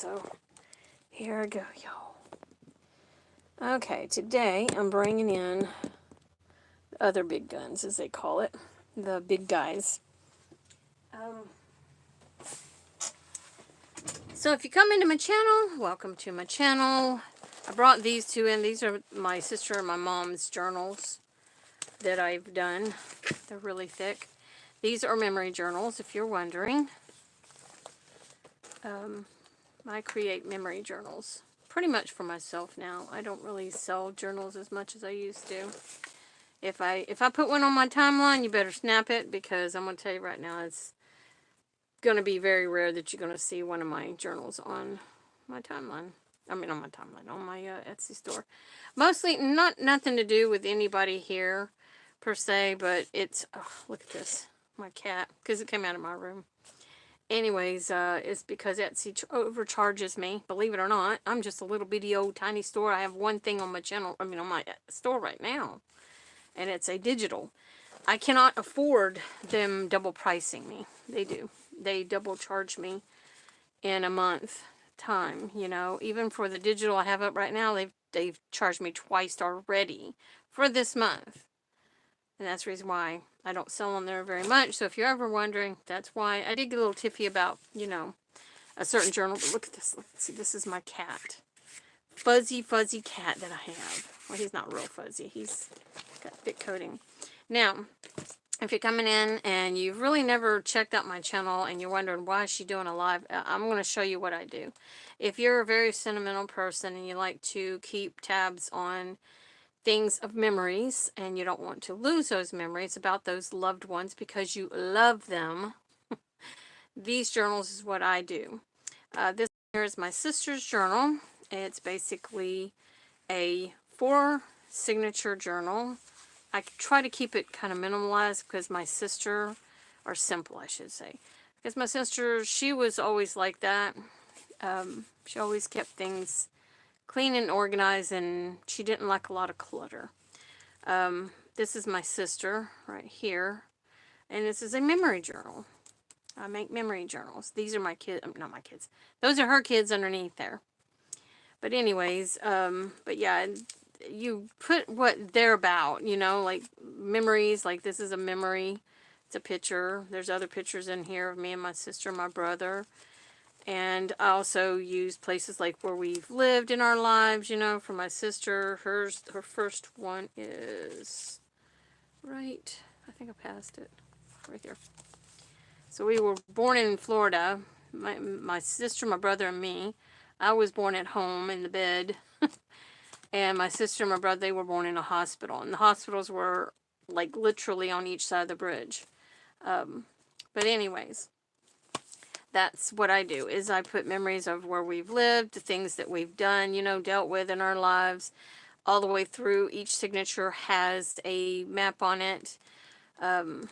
So here I go, y'all. Okay, today I'm bringing in the other big guns, as they call it, the big guys. So if you come into my channel, welcome to my channel. I brought these two in. These are my sister and my mom's journals that I've done. They're really thick. These are memory journals, if you're wondering. I create memory journals pretty much for myself now. I don't really sell journals as much as I used to. If I put one on my timeline, you better snap it, because I'm going to tell you right now, it's going to be very rare that you're going to see one of my journals on my timeline. I mean, on my timeline, on my Etsy store. Mostly nothing to do with anybody here per se, but it's, oh, look at this, my cat, because it came out of my room. Anyways, it's because Etsy overcharges me. Believe it or not, I'm just a little bitty old tiny store. I have one thing on my channel, I mean on my store right now, and it's a digital. I cannot afford them double pricing me. They do. They double charge me in a month time, you know. Even for the digital I have up right now, they've charged me twice already for this month. And that's the reason why I don't sell on there very much. So if you're ever wondering, that's why. I did get a little tiffy about, you know, a certain journal. But look at this. Let's see, this is my cat. Fuzzy cat that I have. Well, he's not real fuzzy. He's got thick coating. Now, if you're coming in and you've really never checked out my channel and you're wondering why is she doing a live, I'm going to show you what I do. If you're a very sentimental person and you like to keep tabs on things of memories and you don't want to lose those memories about those loved ones because you love them, these journals is what I do. This here is my sister's journal. It's basically a 4 signature journal. I try to keep it kind of minimalized because my sister, or simple I should say, because my sister, she was always like that. She always kept things clean and organized, and she didn't like a lot of clutter. This is my sister right here, and this is a memory journal. I make memory journals. These are my kids, not my kids. Those are her kids underneath there. But anyways, but yeah, you put what they're about, you know, like memories, like this is a memory. It's a picture. There's other pictures in here of me and my sister, my brother. And I also use places like where we've lived in our lives, you know, for my sister. Her first one is right, I think I passed it, right there. So we were born in Florida, my sister, my brother, and me. I was born at home in the bed. And my sister and my brother, they were born in a hospital. And the hospitals were like literally on each side of the bridge. But anyways, that's what I do, is I put memories of where we've lived, the things that we've done, you know, dealt with in our lives, all the way through. Each signature has a map on it. And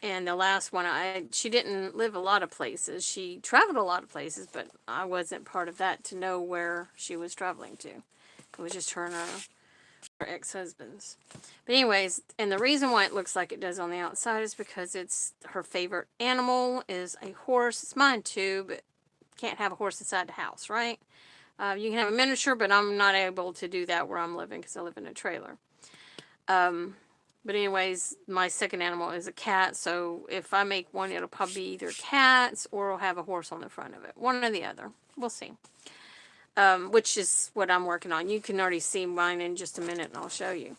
the last one, she didn't live a lot of places. She traveled a lot of places, but I wasn't part of that to know where she was traveling to. It was just her and her ex-husbands. But anyways, and the reason why it looks like it does on the outside is because it's her favorite animal is a horse. It's mine too, but can't have a horse inside the house, right? You can have a miniature, but I'm not able to do that where I'm living because I live in a trailer. But anyways, my second animal is a cat, so if I make one, it'll probably be either cats or it'll have a horse on the front of it. One or the other. We'll see. Which is what I'm working on. You can already see mine in just a minute, and I'll show you.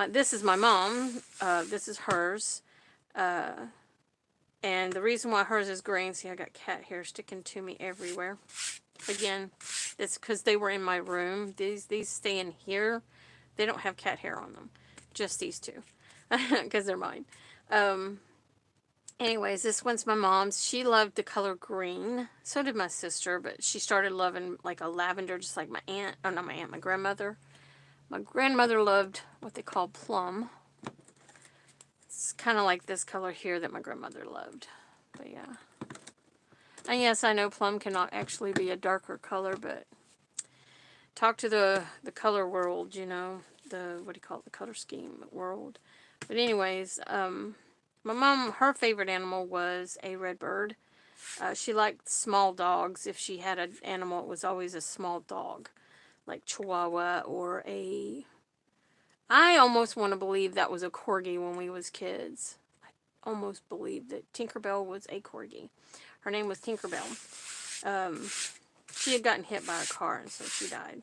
This is my mom. This is hers. And the reason why hers is green, see, I got cat hair sticking to me everywhere. Again, it's because they were in my room. These stay in here. They don't have cat hair on them. Just these two. Because they're mine. Anyways, this one's my mom's. She loved the color green. So did my sister, but she started loving like a lavender, just like my aunt. Oh, not my aunt, my grandmother. My grandmother loved what they call plum. It's kind of like this color here that my grandmother loved. But yeah. And yes, I know plum cannot actually be a darker color, but talk to the color world, you know. What do you call it? The color scheme world. But anyways, my mom, her favorite animal was a red bird. She liked small dogs. If she had an animal, it was always a small dog, like Chihuahua or a... I almost want to believe that was a Corgi when we was kids. I almost believe that Tinkerbell was a Corgi. Her name was Tinkerbell. She had gotten hit by a car, and so she died.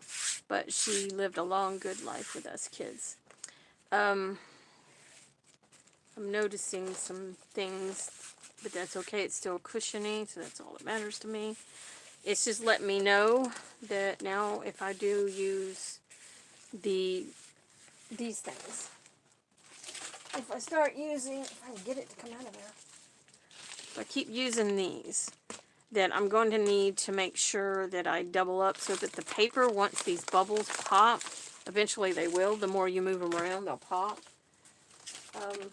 But she lived a long, good life with us kids. I'm noticing some things, but that's okay. It's still cushiony, so that's all that matters to me. It's just letting me know that now if I do use these things, if I start using, if I can get it to come out of there, if I keep using these, that I'm going to need to make sure that I double up so that the paper, once these bubbles pop, eventually they will, the more you move them around, they'll pop. But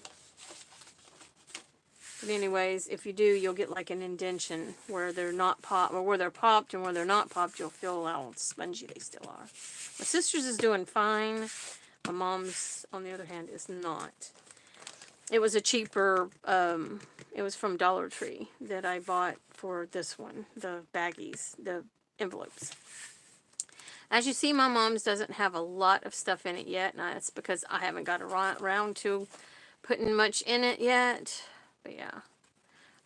anyways, if you do, you'll get like an indentation where they're not popped, or where they're popped, and where they're not popped, you'll feel how spongy they still are. My sister's is doing fine. My mom's, on the other hand, is not. It was a cheaper, it was from Dollar Tree that I bought for this one, the baggies, the envelopes. As you see, my mom's doesn't have a lot of stuff in it yet, and that's because I haven't got around to putting much in it yet. But yeah,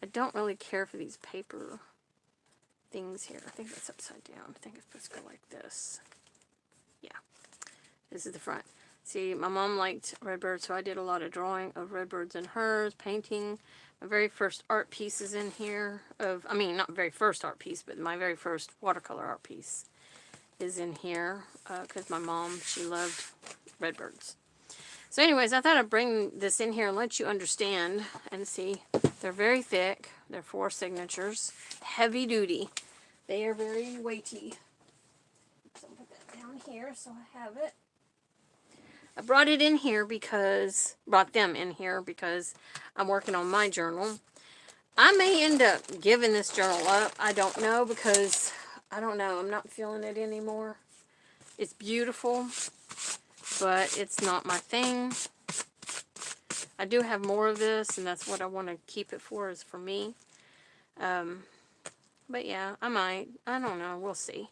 I don't really care for these paper things here. I think that's upside down. I think it's supposed to go like this. Yeah, this is the front. See, my mom liked redbirds, so I did a lot of drawing of redbirds in hers, painting. My very first art piece is in here. I mean, not very first art piece, but my very first watercolor art piece is in here. Because my mom, she loved redbirds. So anyways, I thought I'd bring this in here and let you understand. And see, they're very thick. They're 4 signatures. Heavy duty. They are very weighty. So I'll put that down here so I have it. I brought them in here because I'm working on my journal. I may end up giving this journal up. I don't know, because I don't know. I'm not feeling it anymore. It's beautiful, but it's not my thing. I do have more of this, and that's what I want to keep it for, is for me. But yeah, I might. I don't know. We'll see.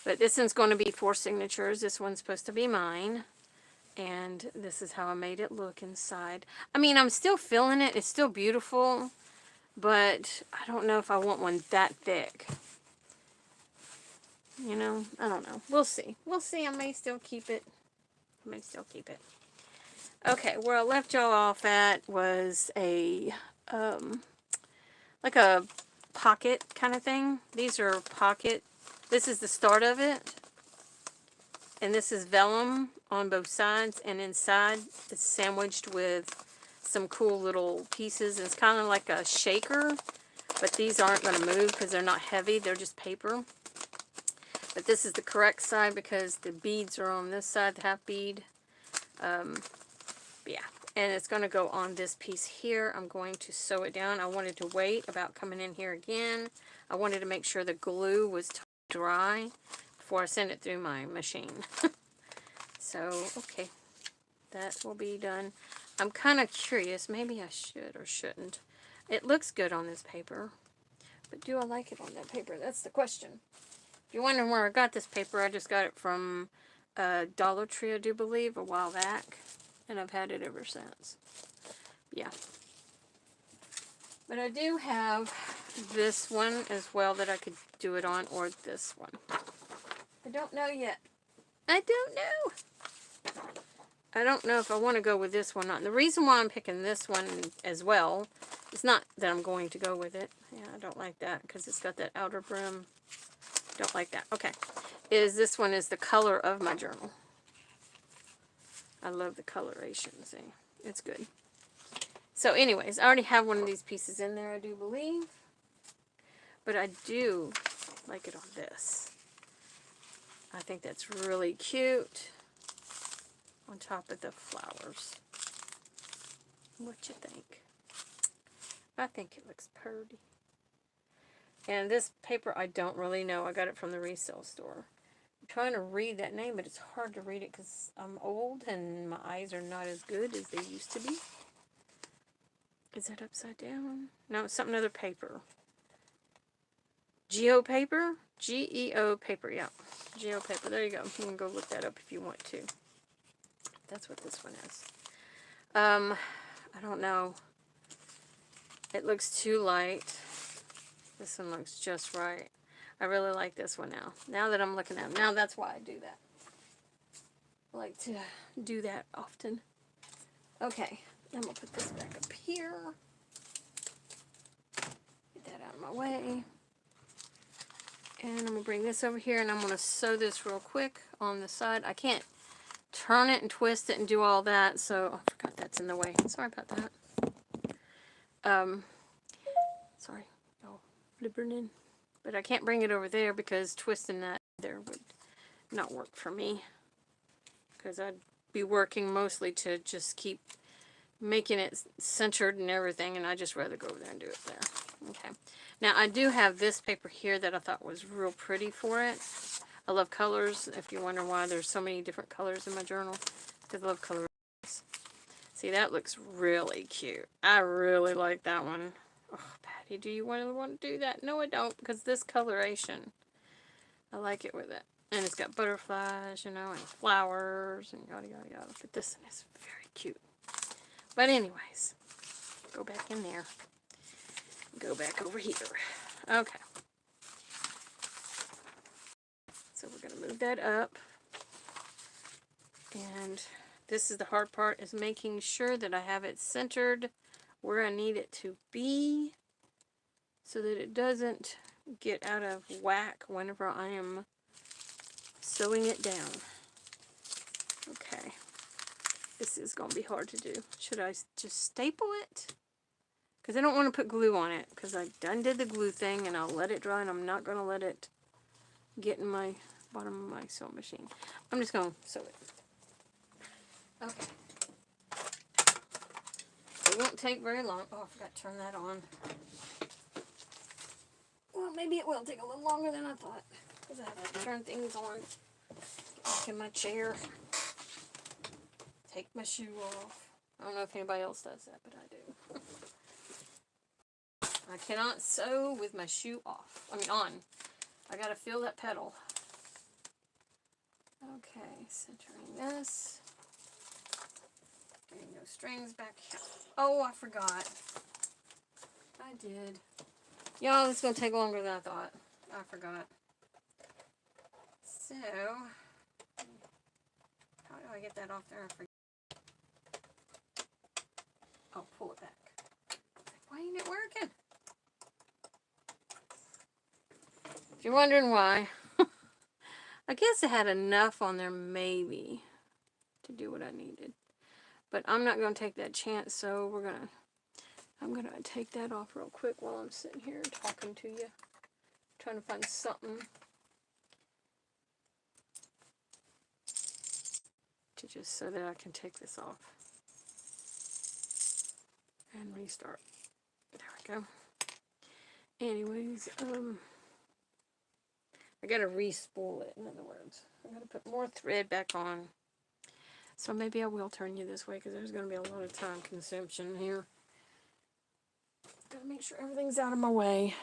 But this one's going to be 4 signatures. This one's supposed to be mine. And this is how I made it look inside. I mean, I'm still feeling it. It's still beautiful. But I don't know if I want one that thick. You know, I don't know. We'll see. We'll see. I may still keep it. Okay, where I left y'all off at was a, like a pocket kind of thing. These are pocket. This is the start of it. And this is vellum on both sides, and inside it's sandwiched with some cool little pieces. It's kind of like a shaker, but these aren't going to move because they're not heavy. They're just paper. But this is the correct side because the beads are on this side, the half bead. Yeah, and it's going to go on this piece here. I'm going to sew it down. I wanted to wait about coming in here again. I wanted to make sure the glue was dry before I send it through my machine. So, okay, that will be done. I'm kind of curious. Maybe I should or shouldn't. It looks good on this paper, but do I like it on that paper? That's the question. If you're wondering where I got this paper, I just got it from Dollar Tree, I do believe, a while back, and I've had it ever since. Yeah. But I do have this one as well that I could do it on, or this one. I don't know yet. I don't know. I don't know if I want to go with this one or not. And the reason why I'm picking this one as well, it's not that I'm going to go with it. Yeah, I don't like that because it's got that outer brim. Don't like that. Okay. This one is the color of my journal. I love the coloration. See? It's good. So anyways, I already have one of these pieces in there, I do believe. But I do like it on this. I think that's really cute on top of the flowers. What you think? I think it looks pretty. And this paper, I don't really know. I got it from the resale store. I'm trying to read that name, but it's hard to read it because I'm old and my eyes are not as good as they used to be. Is that upside down? No, it's something other paper. Geo paper? Geo paper, yeah. Geo paper. There you go. You can go look that up if you want to. That's what this one is. I don't know. It looks too light. This one looks just right. I really like this one now. Now that I'm looking at it. Now that's why I do that. I like to do that often. Okay. I'm going to put this back up here. Get that out of my way. And I'm going to bring this over here, and I'm going to sew this real quick on the side. I can't turn it and twist it and do all that, so I forgot that's in the way. Sorry about that. Sorry. Oh, flipping in. But I can't bring it over there because twisting that there would not work for me. Because I'd be working mostly to just keep making it centered and everything, and I'd just rather go over there and do it there. Okay. Now, I do have this paper here that I thought was real pretty for it. I love colors. If you wonder why there's so many different colors in my journal, because I love colors. See, that looks really cute. I really like that one. Oh, Patty, do you want to do that? No, I don't, because this coloration, I like it with it. And it's got butterflies, you know, and flowers, and yada, yada, yada. But this one is very cute. But anyways, go back in there. Go back over here. Okay. So we're going to move that up. And this is the hard part, is making sure that I have it centered where I need it to be so that it doesn't get out of whack whenever I am sewing it down. Okay. This is going to be hard to do. Should I just staple it? Because I don't want to put glue on it, because I done did the glue thing, and I'll let it dry, and I'm not going to let it get in my bottom of my sewing machine. I'm just going to sew it. Okay. It won't take very long. Oh, I forgot to turn that on. Well, maybe it will take a little longer than I thought, because I have to turn things on. Get back in my chair. Take my shoe off. I don't know if anybody else does that, but I do. I cannot sew with my shoe off. I mean on. I gotta feel that pedal. Okay, centering this. Getting those strings back here. Oh, I forgot. I did. Y'all, it's gonna take longer than I thought. I forgot. So, how do I get that off there? I forget. Oh, pull it back. Why ain't it working? If you're wondering why, I guess it had enough on there maybe to do what I needed. But I'm not going to take that chance, so I'm going to take that off real quick while I'm sitting here talking to you. Trying to find something to just so that I can take this off. And restart. There we go. Anyways, I gotta re-spool it, in other words. I gotta put more thread back on. So maybe I will turn you this way, because there's gonna be a lot of time consumption here. Gotta make sure everything's out of my way.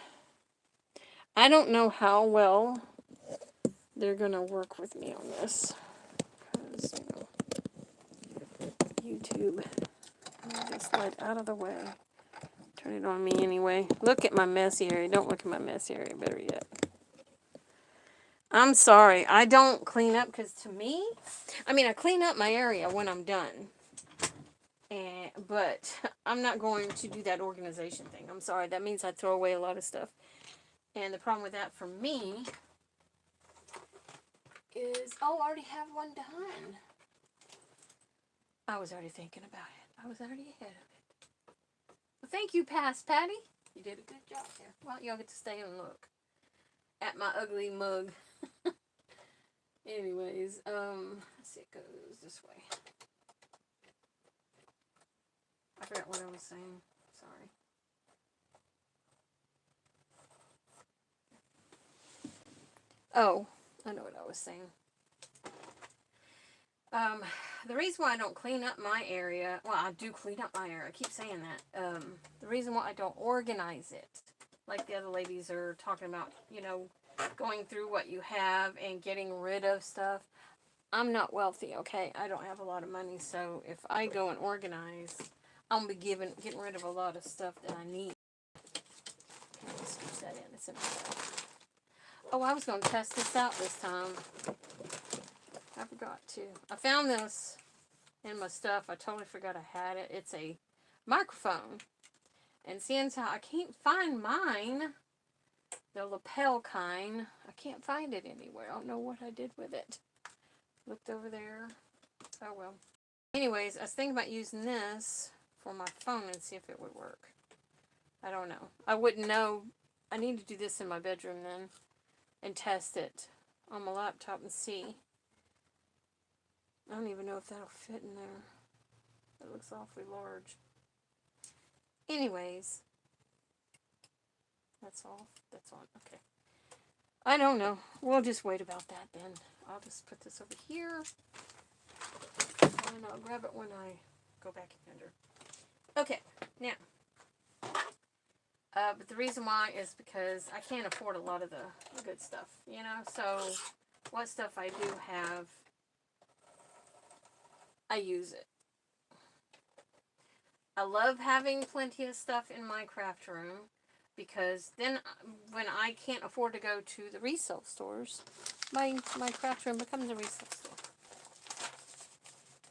I don't know how well they're gonna work with me on this, because, YouTube. Move this light out of the way. Turn it on me anyway. Look at my messy area. Don't look at my messy area, better yet. I'm sorry, I don't clean up, because to me, I clean up my area when I'm done. But I'm not going to do that organization thing. I'm sorry, that means I throw away a lot of stuff. And the problem with that for me is, oh, I already have one done. I was already thinking about it. I was already ahead of it. Well, thank you, Patty. You did a good job there. Well, y'all get to stay and look at my ugly mug. Anyways, let's see, it goes this way. I forgot what I was saying. Sorry. Oh, I know what I was saying. The reason why I don't clean up my area, well, I do clean up my area. I keep saying that. The reason why I don't organize it like the other ladies are talking about, you know, going through what you have and getting rid of stuff. I'm not wealthy, okay? I don't have a lot of money, so if I go and organize, I'm gonna be getting rid of a lot of stuff that I need. Let's scoop that in. It's in there. Oh, I was gonna test this out this time. I forgot to. I found this in my stuff. I totally forgot I had it. It's a microphone. And seeing how I can't find mine, the lapel kind, I can't find it anywhere. I don't know what I did with it. Looked over there. Oh well. Anyways, I was thinking about using this for my phone and see if it would work. I don't know. I wouldn't know. I need to do this in my bedroom then and test it on my laptop and see. I don't even know if that'll fit in there. It looks awfully large. Anyways, that's all. That's on. Okay. I don't know. We'll just wait about that then. I'll just put this over here. And I'll grab it when I go back in under. Okay. Now. But the reason why is because I can't afford a lot of the good stuff. You know? So, what stuff I do have, I use it. I love having plenty of stuff in my craft room because then when I can't afford to go to the resale stores, my craft room becomes a resale store.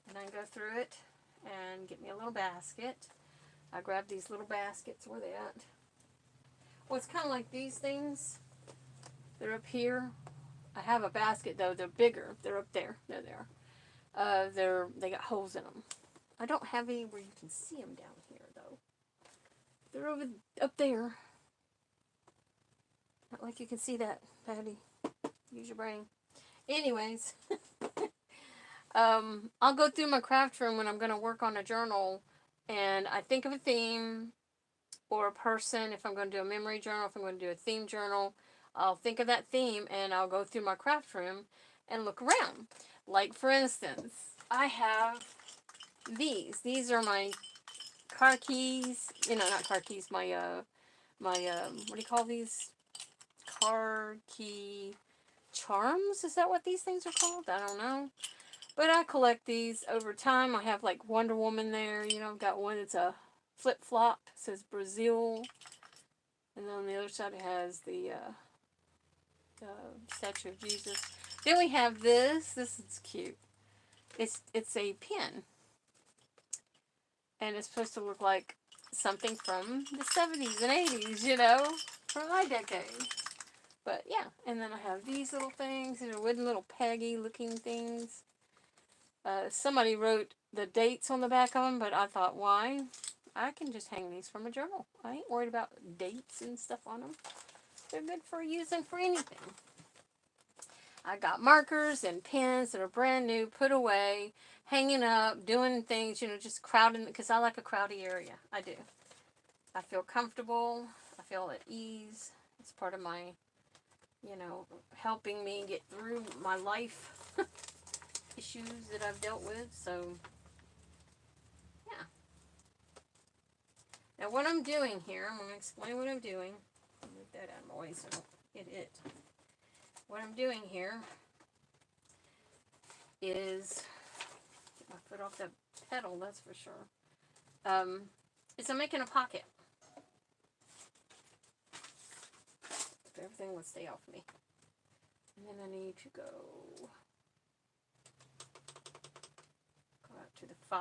And I go through it and get me a little basket. I grab these little baskets. Where they at? Well, it's kind of like these things. They're up here. I have a basket though. They're bigger. They're up there. There they are. They got holes in them. I don't have any where you can see them down here, though. They're up there. Not like you can see that, Patty. Use your brain. Anyways, I'll go through my craft room when I'm going to work on a journal, and I think of a theme or a person. If I'm going to do a memory journal, if I'm going to do a theme journal, I'll think of that theme, and I'll go through my craft room and look around. Like, for instance, I have these. These are my car keys. You know, not car keys. My what do you call these? Car key charms? Is that what these things are called? I don't know. But I collect these over time. I have like Wonder Woman there. You know, I've got one that's a flip flop. It says Brazil. And then on the other side it has the statue of Jesus. Then we have this. This is cute. It's a pin. And it's supposed to look like something from the 70s and 80s, you know, from my decade. But yeah, and then I have these little things, these are wooden little peggy looking things. Somebody wrote the dates on the back of them, but I thought, why? I can just hang these from a journal. I ain't worried about dates and stuff on them. They're good for using for anything. I got markers and pens that are brand new, put away, hanging up, doing things, you know, just crowding, because I like a crowded area. I do. I feel comfortable. I feel at ease. It's part of my, you know, helping me get through my life issues that I've dealt with. So, yeah. Now, what I'm doing here, I'm going to explain what I'm doing. Move that out of my way so I don't hit it. What I'm doing here is, get my foot off the pedal, that's for sure. Is I'm making a pocket. If everything would stay off me. And then I need to go out to the 5.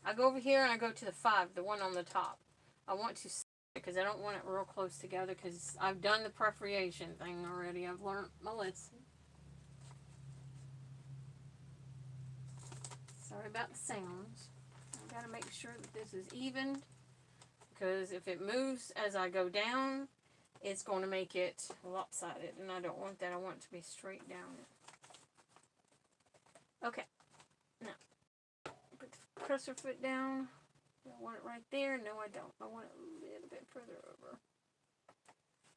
I go over here and I go to the 5, the one on the top. I want to because I don't want it real close together because I've done the perforation thing already. I've learned my lesson. Sorry about the sounds. I've got to make sure that this is even because if it moves as I go down, it's going to make it lopsided, and I don't want that. I want it to be straight down. Okay. Now, put the cursor foot down. I want it right there. No, I don't. I want it a little bit further over.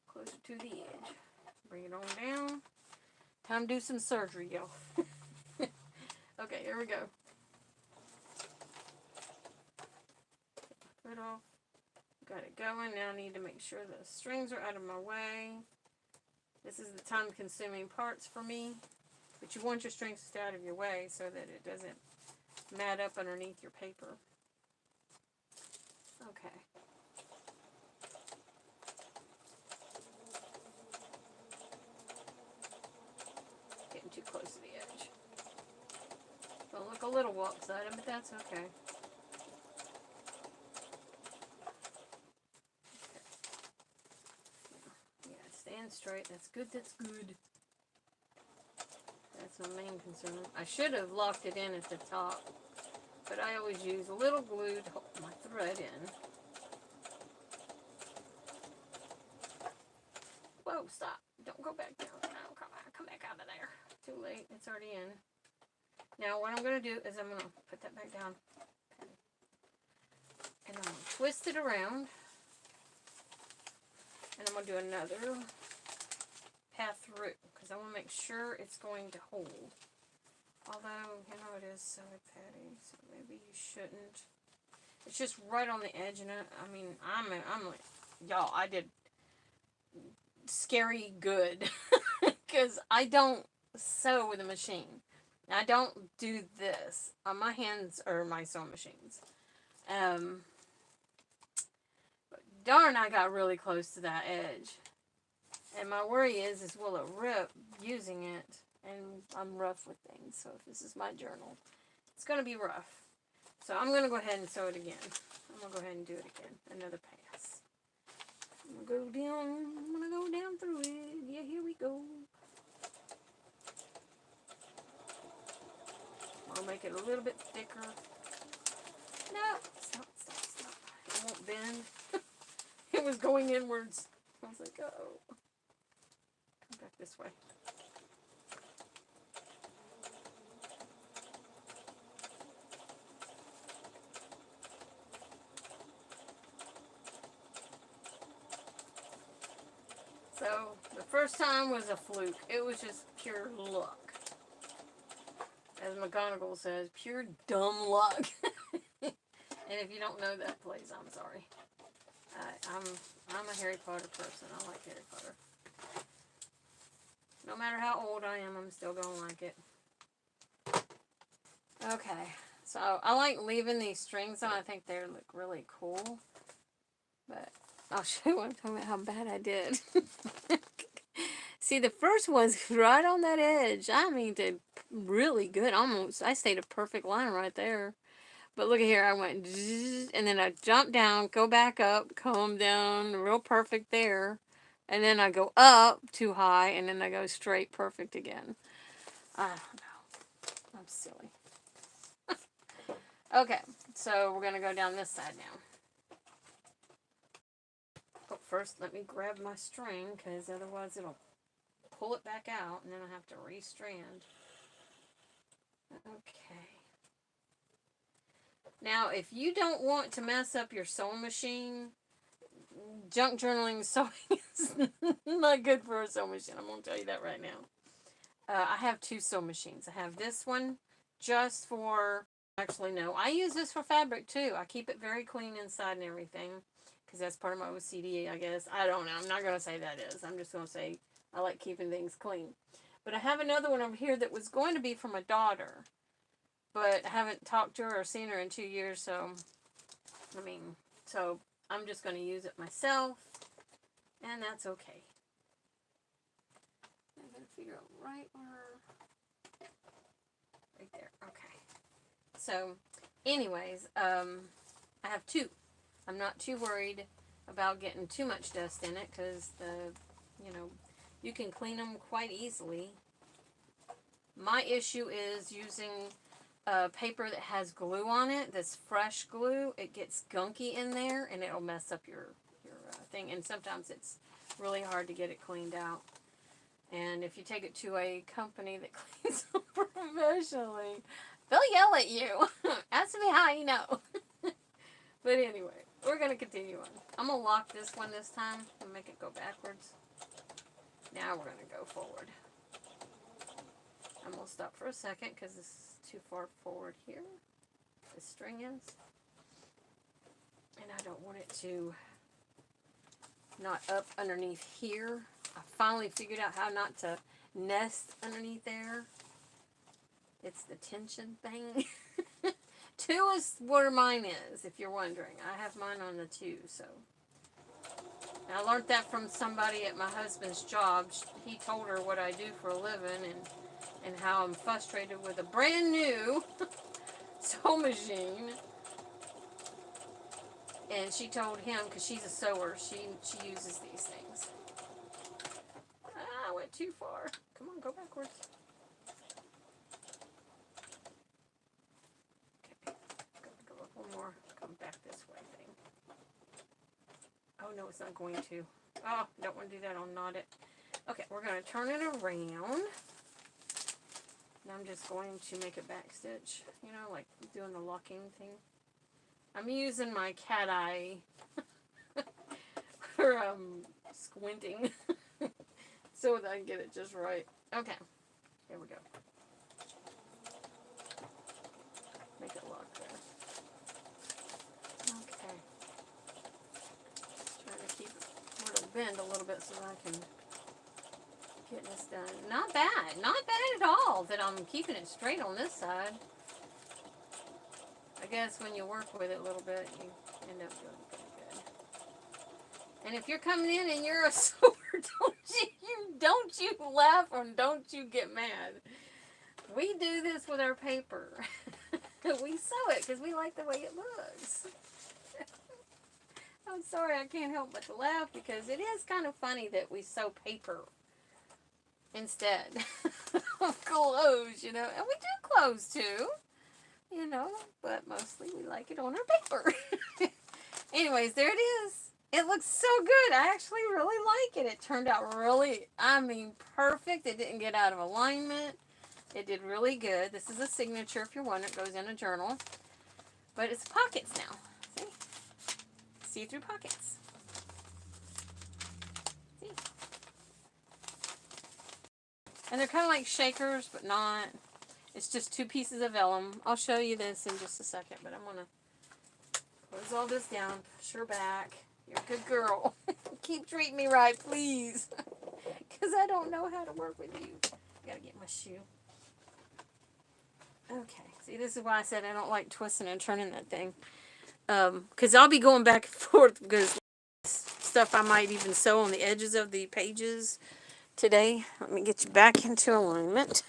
Closer to the edge. Bring it on down. Time to do some surgery, y'all. Okay, here we go. Foot off. Got it going. Now I need to make sure the strings are out of my way. This is the time-consuming parts for me. But you want your strings to stay out of your way so that it doesn't mat up underneath your paper. Okay. Getting too close to the edge. Don't look a little lopsided, but that's okay. Yeah, stand straight. That's good, that's good. That's my main concern. I should have locked it in at the top, but I always use a little glue to hold my thread in. Whoa, stop. Don't go back down. No, come back out of there. Too late. It's already in. Now what I'm going to do is I'm going to put that back down. And I'm going to twist it around. And I'm going to do another path through, because I want to make sure it's going to hold. Although, you know, it is sewed patty, so maybe you shouldn't. It's just right on the edge, and I mean, I'm like, y'all, I did scary good, because I don't sew with a machine. I don't do this. My hands are my sewing machines. But darn, I got really close to that edge. And my worry is will it rip using it? And I'm rough with things, so if this is my journal, it's going to be rough. So I'm going to go ahead and sew it again. I'm going to go ahead and do it again. Another pass. I'm going to go down through it. Yeah, here we go. I'll make it a little bit thicker. No, stop. It won't bend. It was going inwards. I was like, oh. Come back this way. So, the first time was a fluke. It was just pure luck. As McGonagall says, pure dumb luck. And if you don't know that, please, I'm sorry. I'm a Harry Potter person. I like Harry Potter. No matter how old I am, I'm still going to like it. Okay. So, I like leaving these strings on. I think they look really cool. But I'll show you what I'm talking about, how bad I did. See, the first one's right on that edge. I mean, did really good. Almost, I stayed a perfect line right there. But look at here, I went, and then I jumped down, go back up, come down, real perfect there. And then I go up too high, and then I go straight perfect again. I don't know. I'm silly. Okay, so we're going to go down this side now. But first, let me grab my string, because otherwise it'll pull it back out, and then I have to restrand. Okay. Now, if you don't want to mess up your sewing machine, junk journaling sewing is not good for a sewing machine. I'm going to tell you that right now. I have two sewing machines. I have this one just for, actually no, I use this for fabric too. I keep it very clean inside and everything, because that's part of my OCD, I guess. I don't know. I'm not going to say that is. I'm just going to say I like keeping things clean. But I have another one over here that was going to be for my daughter. But I haven't talked to her or seen her in 2 years, so, I mean, so I'm just going to use it myself, and that's okay. I'm going to figure out right there, okay. So, anyways, I have two. I'm not too worried about getting too much dust in it, because you can clean them quite easily. My issue is using paper that has glue on it, that's fresh glue. It gets gunky in there, and it'll mess up your thing, and sometimes it's really hard to get it cleaned out. And if you take it to a company that cleans them professionally, they'll yell at you. Ask me how you know. But anyway, we're going to continue on. I'm going to lock this one this time and make it go backwards. Now we're going to go forward. I'm going to stop for a second because this is too far forward here. The string is. And I don't want it to not up underneath here. I finally figured out how not to nest underneath there. It's the tension thing. 2 is where mine is, if you're wondering. I have mine on the 2, so. And I learned that from somebody at my husband's job. He told her what I do for a living and how I'm frustrated with a brand new sewing machine. And she told him, because she's a sewer, she uses these things. I went too far. Come on, go backwards. Okay, go up one more. Come back this way thing. Oh no, it's not going to. Oh, don't want to do that. I'll knot it. Okay, we're going to turn it around. And I'm just going to make a back stitch. You know, like doing the locking thing. I'm using my cat eye for squinting so that I can get it just right. Okay, here we go. Make it lock there. Okay. Trying to keep it, it'll bend a little bit so that I can get this done. Not bad. Not bad at all that I'm keeping it straight on this side. I guess when you work with it a little bit, you end up doing pretty good. And if you're coming in and you're a sewer, don't you laugh or don't you get mad. We do this with our paper. We sew it because we like the way it looks. I'm sorry, I can't help but to laugh because it is kind of funny that we sew paper instead of clothes, you know. And we do clothes too. You know, but mostly we like it on our paper. Anyways, there it is. It looks so good. I actually really like it. It turned out really, I mean, perfect. It didn't get out of alignment. It did really good. This is a signature if you're wondering. It goes in a journal. But it's pockets now. See? See-through pockets. See? And they're kind of like shakers, but not. It's just 2 pieces of vellum. I'll show you this in just a second, but I'm going to close all this down, push her back. You're a good girl. Keep treating me right, please. Because I don't know how to work with you. Got to get my shoe. Okay. See, this is why I said I don't like twisting and turning that thing. Because I'll be going back and forth because stuff I might even sew on the edges of the pages today. Let me get you back into alignment.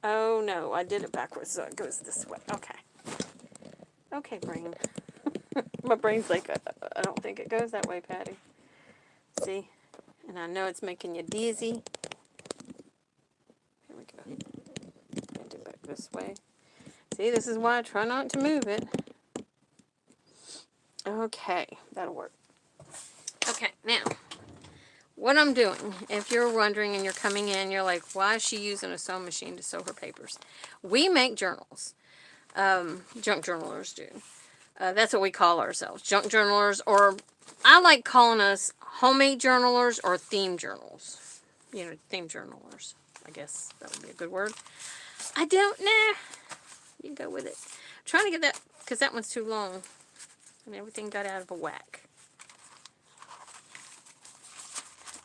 Oh no, I did it backwards, so it goes this way. Okay. Okay, brain. My brain's like, I don't think it goes that way, Patty. See? And I know it's making you dizzy. Here we go. Do it back this way. See, this is why I try not to move it. Okay, that'll work. Okay, now. What I'm doing, if you're wondering and you're coming in, you're like, why is she using a sewing machine to sew her papers? We make journals. Junk journalers do. That's what we call ourselves, junk journalers, or I like calling us homemade journalers or theme journals. You know, theme journalers. I guess that would be a good word. I don't know. You can go with it. I'm trying to get that, because that one's too long. And everything got out of a whack.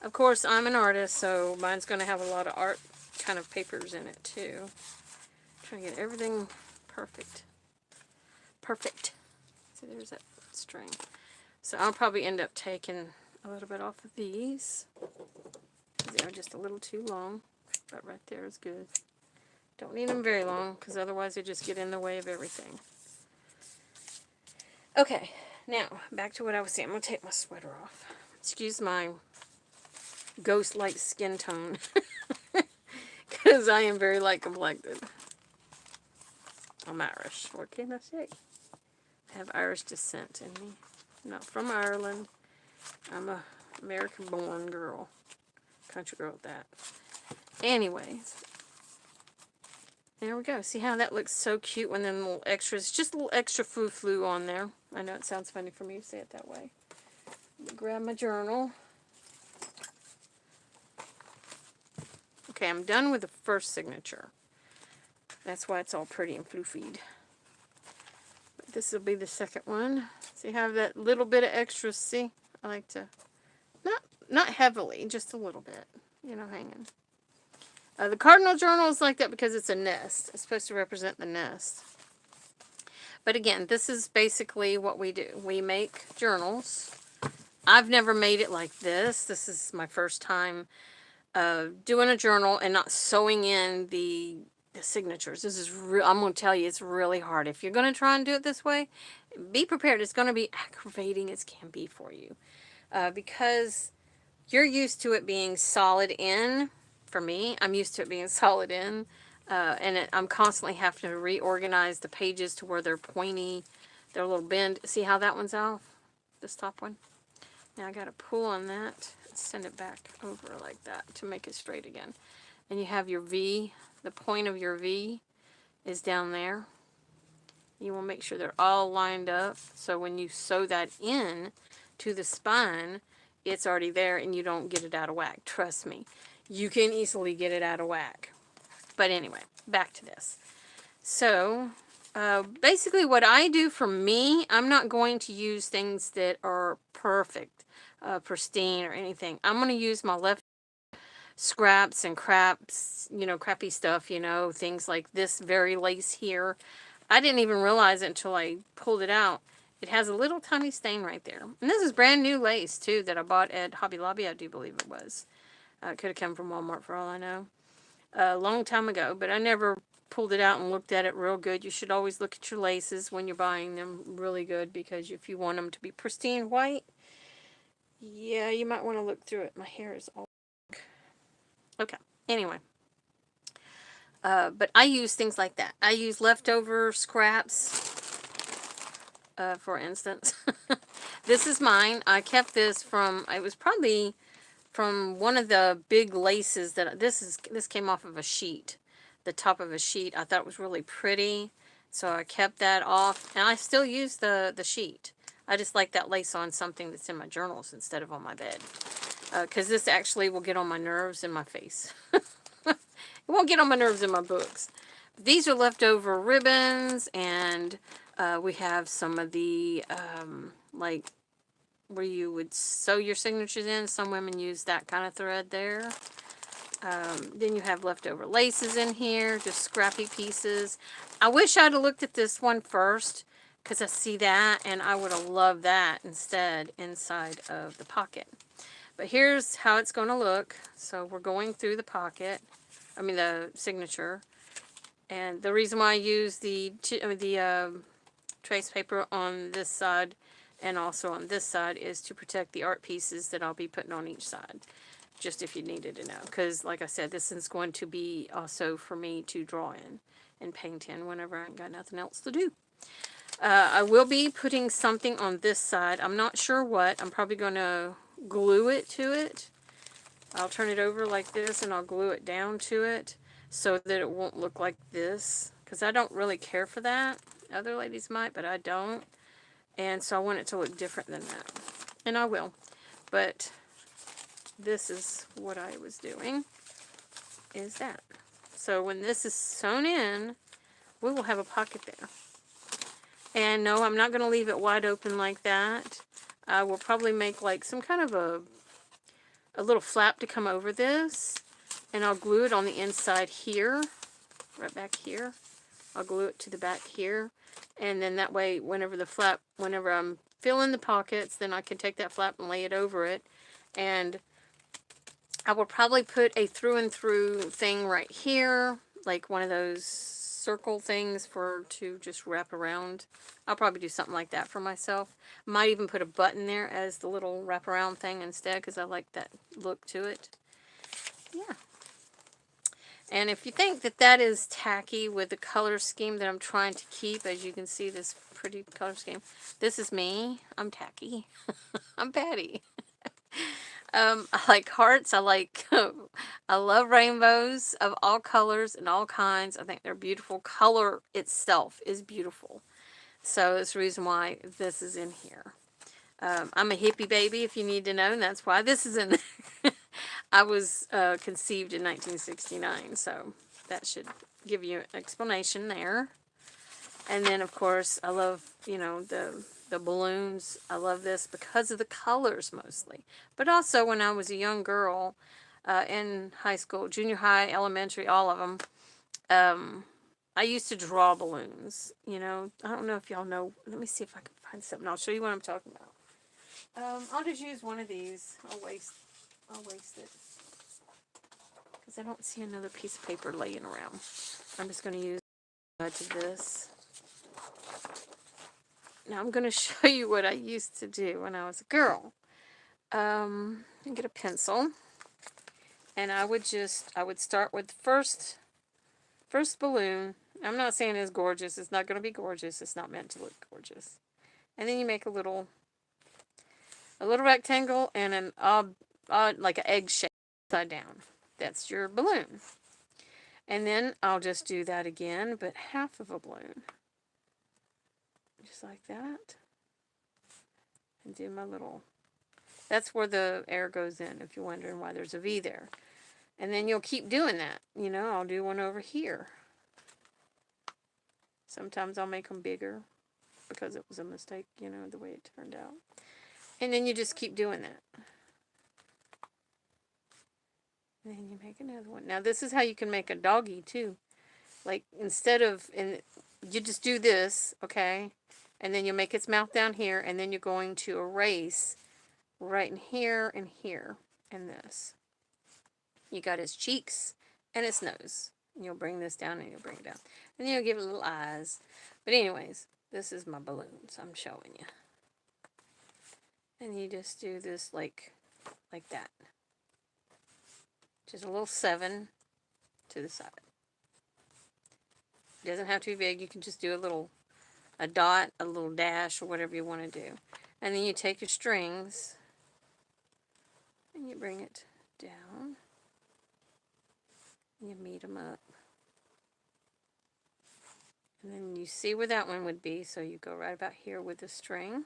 Of course, I'm an artist, so mine's going to have a lot of art kind of papers in it, too. Trying to get everything perfect. Perfect. See, there's that string. So I'll probably end up taking a little bit off of these. They're just a little too long, but right there is good. Don't need them very long, because otherwise they just get in the way of everything. Okay, now, back to what I was saying. I'm going to take my sweater off. Excuse my ghost-like skin tone, because I am very light complected. I'm Irish. What can I say? I have Irish descent in me. I'm not from Ireland. I'm a American-born girl. Country girl at that. Anyways. There we go. See how that looks so cute when them little extras, just a little extra foo-flu on there. I know it sounds funny for me to say it that way. Grab my journal. Okay, I'm done with the first signature. That's why it's all pretty and floofied. But this will be the second one. See, have that little bit of extra, see? I like to, not heavily, just a little bit, you know, hanging. The cardinal journal is like that because it's a nest. It's supposed to represent the nest. But again, this is basically what we do. We make journals. I've never made it like this. This is my first time doing a journal and not sewing in the signatures. This is I'm going to tell you, it's really hard. If you're going to try and do it this way, be prepared. It's going to be aggravating as can be for you. Because you're used to it being solid in. For me, I'm used to it being solid in. I'm constantly having to reorganize the pages to where they're pointy. They're a little bend. See how that one's off? This top one? Now I got to pull on that and send it back over like that to make it straight again. And you have your V. The point of your V is down there. You want to make sure they're all lined up. So when you sew that in to the spine, it's already there and you don't get it out of whack. Trust me. You can easily get it out of whack. But anyway, back to this. So, basically what I do for me, I'm not going to use things that are perfect, pristine or anything. I'm going to use my left scraps and craps, you know, crappy stuff, you know, things like this very lace here. I didn't even realize it until I pulled it out. It has a little tiny stain right there. And this is brand new lace, too, that I bought at Hobby Lobby, I do believe it was. It could have come from Walmart for all I know. A long time ago, but I never pulled it out and looked at it real good. You should always look at your laces when you're buying them really good, because if you want them to be pristine white, yeah, you might want to look through it. My hair is all... Okay, anyway. But I use things like that. I use leftover scraps, for instance. This is mine. I kept this from, it was probably from one of the big laces that, this came off of a sheet, the top of a sheet. I thought it was really pretty, so I kept that off, and I still use the sheet. I just like that lace on something that's in my journals instead of on my bed, because this actually will get on my nerves in my face. It won't get on my nerves in my books. These are leftover ribbons, and we have some of the like where you would sew your signatures in. Some women use that kind of thread there. Then you have leftover laces in here, just scrappy pieces. I wish I'd have looked at this one first, because I see that, and I would have loved that instead inside of the pocket. But here's how it's going to look. So we're going through the pocket, the signature. And the reason why I use the trace paper on this side and also on this side is to protect the art pieces that I'll be putting on each side. Just if you needed to know. Because, like I said, this is going to be also for me to draw in and paint in whenever I ain't got nothing else to do. I will be putting something on this side. I'm not sure what. I'm probably going to glue it to it. I'll turn it over like this and I'll glue it down to it so that it won't look like this. Because I don't really care for that. Other ladies might, but I don't. And so I want it to look different than that. And I will. But this is what I was doing. Is that. So when this is sewn in, we will have a pocket there. And no, I'm not going to leave it wide open like that. I will probably make like some kind of a little flap to come over this. And I'll glue it on the inside here. Right back here. I'll glue it to the back here. And then that way, whenever I'm filling the pockets, then I can take that flap and lay it over it. And I will probably put a through and through thing right here. Like one of those circle things to just wrap around. I'll probably do something like that for myself. Might even put a button there as the little wraparound thing instead, because I like that look to it. Yeah. And if you think that that is tacky with the color scheme that I'm trying to keep, as you can see this pretty color scheme, this is me. I'm tacky. I'm Patty. I like hearts. I love rainbows of all colors and all kinds. I think they're beautiful. Color itself is beautiful. So that's the reason why this is in here. I'm a hippie baby, if you need to know, and that's why this is in there. I was conceived in 1969, so that should give you an explanation there. And then, of course, I love, the the balloons. I love this because of the colors mostly. But also when I was a young girl in high school, junior high, elementary, all of them, I used to draw balloons. You know, I don't know if y'all know. Let me see if I can find something. I'll show you what I'm talking about. I'll just use one of these. I'll waste it. Because I don't see another piece of paper laying around. I'm just going to use to this. Now I'm going to show you what I used to do when I was a girl. Get a pencil. And I would start with the first balloon. I'm not saying it's gorgeous. It's not going to be gorgeous. It's not meant to look gorgeous. And then you make a little rectangle and an like an egg shape upside down. That's your balloon. And then I'll just do that again, but half of a balloon. Just like that. And do my little... That's where the air goes in, if you're wondering why there's a V there. And then you'll keep doing that. You know, I'll do one over here. Sometimes I'll make them bigger because it was a mistake, you know, the way it turned out. And then you just keep doing that. And then you make another one. Now this is how you can make a doggy too. Like instead of, you just do this, okay? And then you make its mouth down here, and then you're going to erase right in here and here and this. You got its cheeks and its nose. And you'll bring this down and you'll bring it down. And then you'll give it little eyes. But anyways, this is my balloons I'm showing you. And you just do this like that. Just a little 7 to the side. It doesn't have to be big. You can just do a dot, a little dash, or whatever you want to do. And then you take your strings and you bring it down. And you meet them up. And then you see where that one would be, so you go right about here with the string.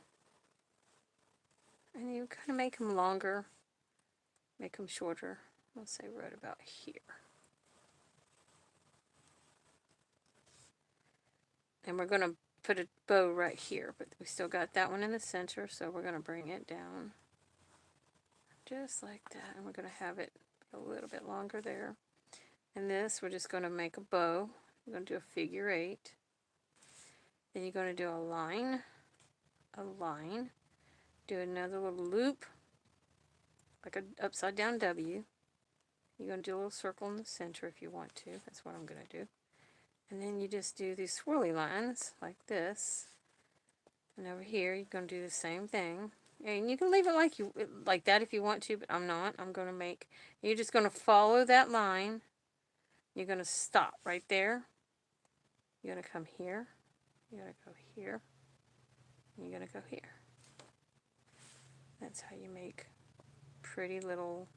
And you kind of make them longer, make them shorter. I'll say right about here. And we're going to put a bow right here, but we still got that one in the center, so we're going to bring it down just like that. And we're going to have it a little bit longer there. And this, we're just going to make a bow. We're going to do a figure 8. Then you're going to do a line, do another little loop, like an upside down W. You're going to do a little circle in the center if you want to. That's what I'm going to do. And then you just do these swirly lines like this. And over here, you're going to do the same thing. And you can leave it like that if you want to, but I'm not. I'm going to make, you're just going to follow that line. You're going to stop right there. You're going to come here. You're going to go here. And you're going to go here. That's how you make pretty little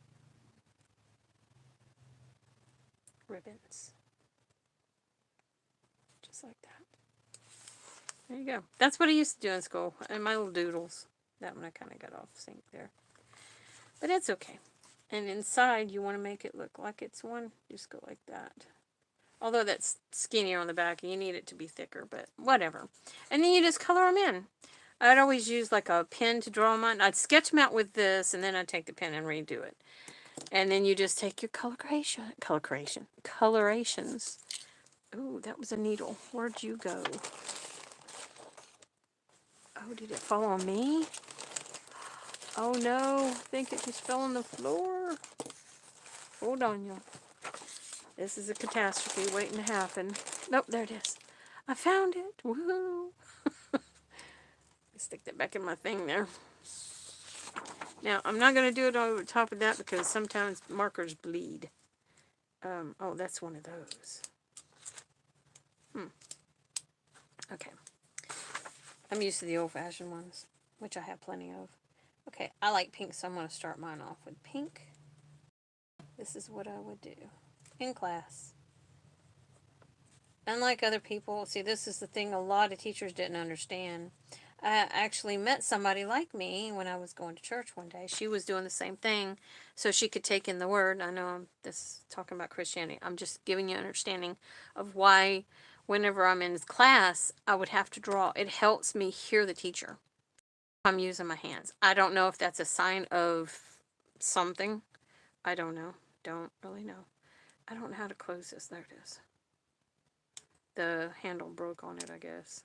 ribbons. Just like that. There you go. That's what I used to do in school. And my little doodles. That one I kind of got off sync there. But it's okay. And inside, you want to make it look like it's one. Just go like that. Although that's skinnier on the back, and you need it to be thicker, but whatever. And then you just color them in. I'd always use like a pen to draw them on. I'd sketch them out with this, and then I'd take the pen and redo it. And then you just take your colorations. Ooh, that was a needle. Where'd you go? Oh, did it fall on me? Oh no, I think it just fell on the floor. Hold on, y'all. This is a catastrophe waiting to happen. Nope, there it is. I found it. Woohoo! Stick that back in my thing there. Now, I'm not going to do it over the top of that because sometimes markers bleed. Oh, that's one of those. Okay. I'm used to the old-fashioned ones, which I have plenty of. Okay, I like pink, so I'm going to start mine off with pink. This is what I would do in class. Unlike other people, see, this is the thing a lot of teachers didn't understand. I actually met somebody like me when I was going to church one day. She was doing the same thing so she could take in the word. I know I'm talking about Christianity. I'm just giving you an understanding of why whenever I'm in class, I would have to draw. It helps me hear the teacher. I'm using my hands. I don't know if that's a sign of something. I don't know. Don't really know. I don't know how to close this. There it is. The handle broke on it, I guess.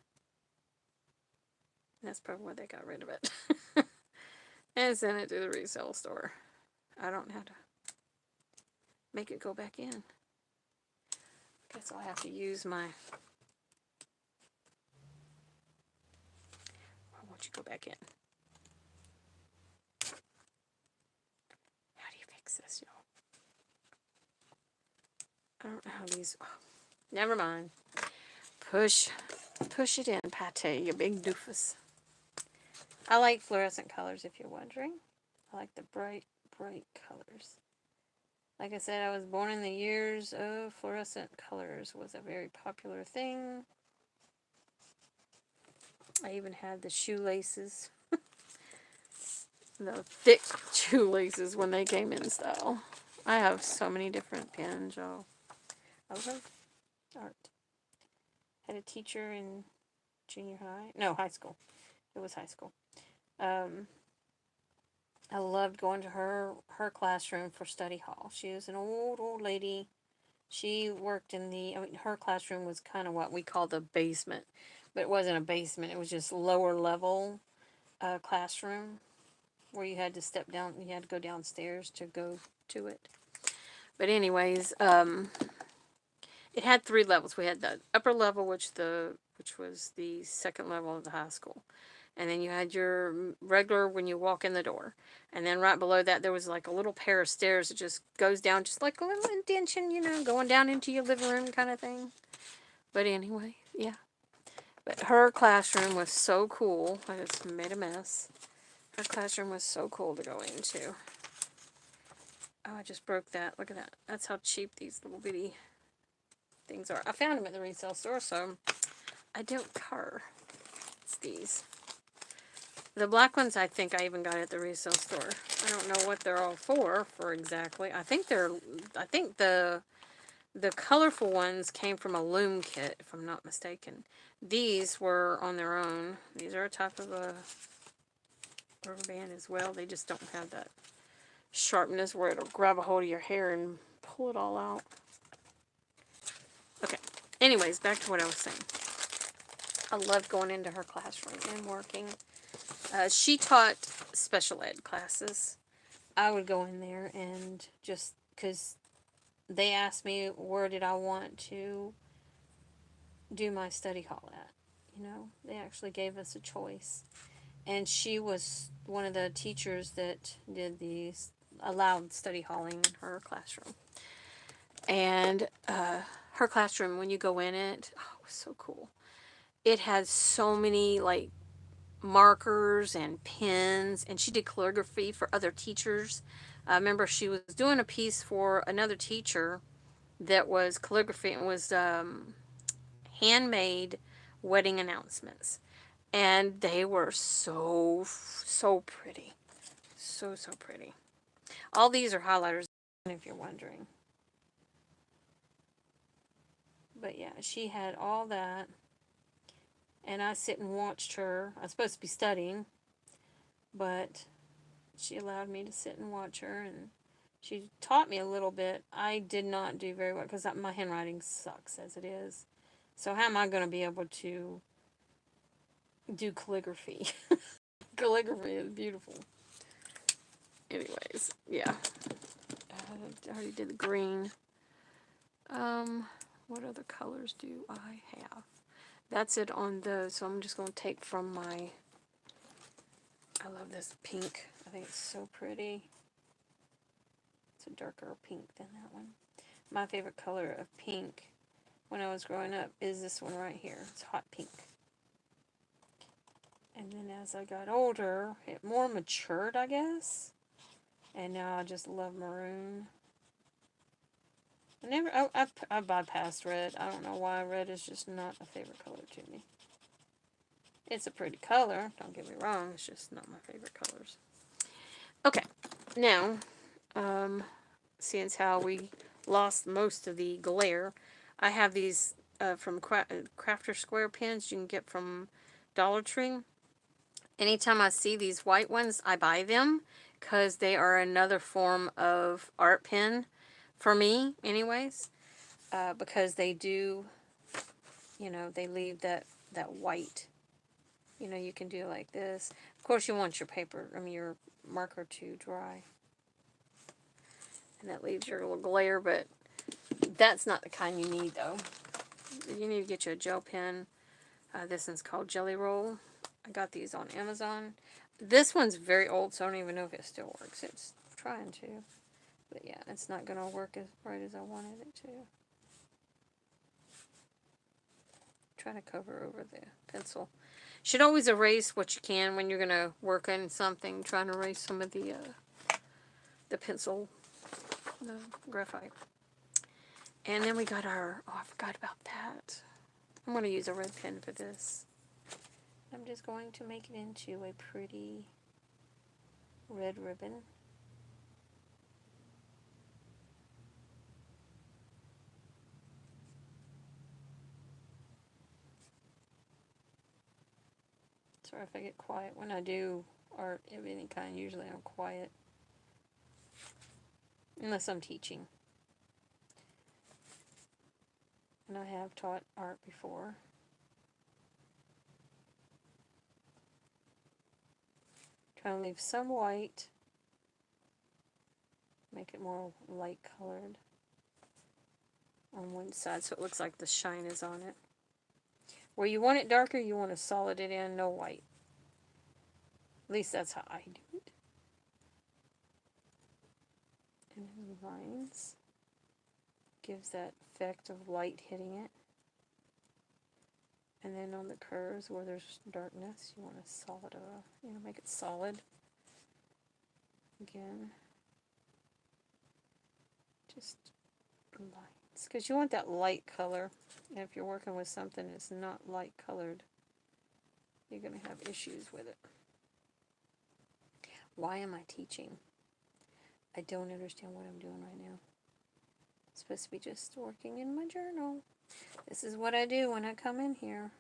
That's probably why they got rid of it. And sent it to the resale store. I don't know how to make it go back in. Guess I'll have to use my... Why won't you go back in? How do you fix this, y'all? I don't know how these... Oh, never mind. Push it in, Pate, you big doofus. I like fluorescent colors, if you're wondering. I like the bright colors. Like I said, I was born in the years of fluorescent colors. Was a very popular thing. I even had the shoelaces. The thick shoelaces when they came in style. I have so many different pens, y'all. I love art. Had a teacher in junior high. No, high school. It was high school. I loved going to her classroom for study hall. She was an old lady. She worked in the, I mean, her classroom was kind of what we call the basement. But it wasn't a basement. It was just lower level classroom where you had to step down, you had to go downstairs to go to it. But anyways, it had 3 levels. We had the upper level, which was the second level of the high school. And then you had your regular when you walk in the door. And then right below that, there was like a little pair of stairs that just goes down, just like a little indentation, you know, going down into your living room kind of thing. But anyway, yeah. But her classroom was so cool. I just made a mess. Her classroom was so cool to go into. Oh, I just broke that. Look at that. That's how cheap these little bitty things are. I found them at the resale store, so I don't care. It's these. The black ones, I think I even got at the resale store. I don't know what they're all for exactly. I think the colorful ones came from a loom kit, if I'm not mistaken. These were on their own. These are a type of a rubber band as well. They just don't have that sharpness where it'll grab a hold of your hair and pull it all out. Okay. Anyways, back to what I was saying. I loved going into her classroom and working. She taught special ed classes. I would go in there and just, because they asked me where did I want to do my study hall at. You know, they actually gave us a choice. And she was one of the teachers that did these, allowed study halling in her classroom. And her classroom, when you go in it, oh, it was so cool. It had so many, like, markers and pens, and she did calligraphy for other teachers. I remember she was doing a piece for another teacher that was calligraphy and was handmade wedding announcements, and they were so pretty, so pretty. All these are highlighters, if you're wondering. But yeah, she had all that. And I sit and watched her. I was supposed to be studying, but she allowed me to sit and watch her, and she taught me a little bit. I did not do very well because my handwriting sucks as it is. So how am I going to be able to do calligraphy? Calligraphy is beautiful. Anyways, yeah. I already did the green. What other colors do I have? That's it on those. So I'm just going to take from my... I love this pink. I think it's so pretty. It's a darker pink than that one. My favorite color of pink when I was growing up is this one right here. It's hot pink. And then as I got older, it more matured, I guess. And now I just love maroon. I bypassed red. I don't know why. Red is just not a favorite color to me. It's a pretty color, don't get me wrong, it's just not my favorite colors. Okay, now, seeing as how we lost most of the glare, I have these from Crafter Square pens you can get from Dollar Tree. Anytime I see these white ones, I buy them because they are another form of art pen for me anyways, because they do, you know, they leave that white. You know, you can do like this. Of course, you want your paper, I mean, your marker to dry. And that leaves your little glare, but that's not the kind you need, though. You need to get you a gel pen. This one's called Jelly Roll. I got these on Amazon. This one's very old, so I don't even know if it still works. It's trying to. But yeah, it's not going to work as bright as I wanted it to. Try to cover over the pencil. Should always erase what you can when you're going to work on something. Try and erase some of the pencil, the graphite. And then we got our, oh, I forgot about that. I'm going to use a red pen for this. I'm just going to make it into a pretty red ribbon. Sorry if I get quiet. When I do art of any kind, usually I'm quiet. Unless I'm teaching. And I have taught art before. Trying to leave some white. Make it more light colored on one side so it looks like the shine is on it. Where you want it darker, you want to solid it in, no white. At least that's how I do it. And then the lines gives that effect of light hitting it. And then on the curves where there's darkness, you want to solid you know, make it solid. Again, just lines, because you want that light color. And if you're working with something that's not light colored, you're going to have issues with it. Why am I teaching? I don't understand what I'm doing right now. I'm supposed to be just working in my journal. This is what I do when I come in here.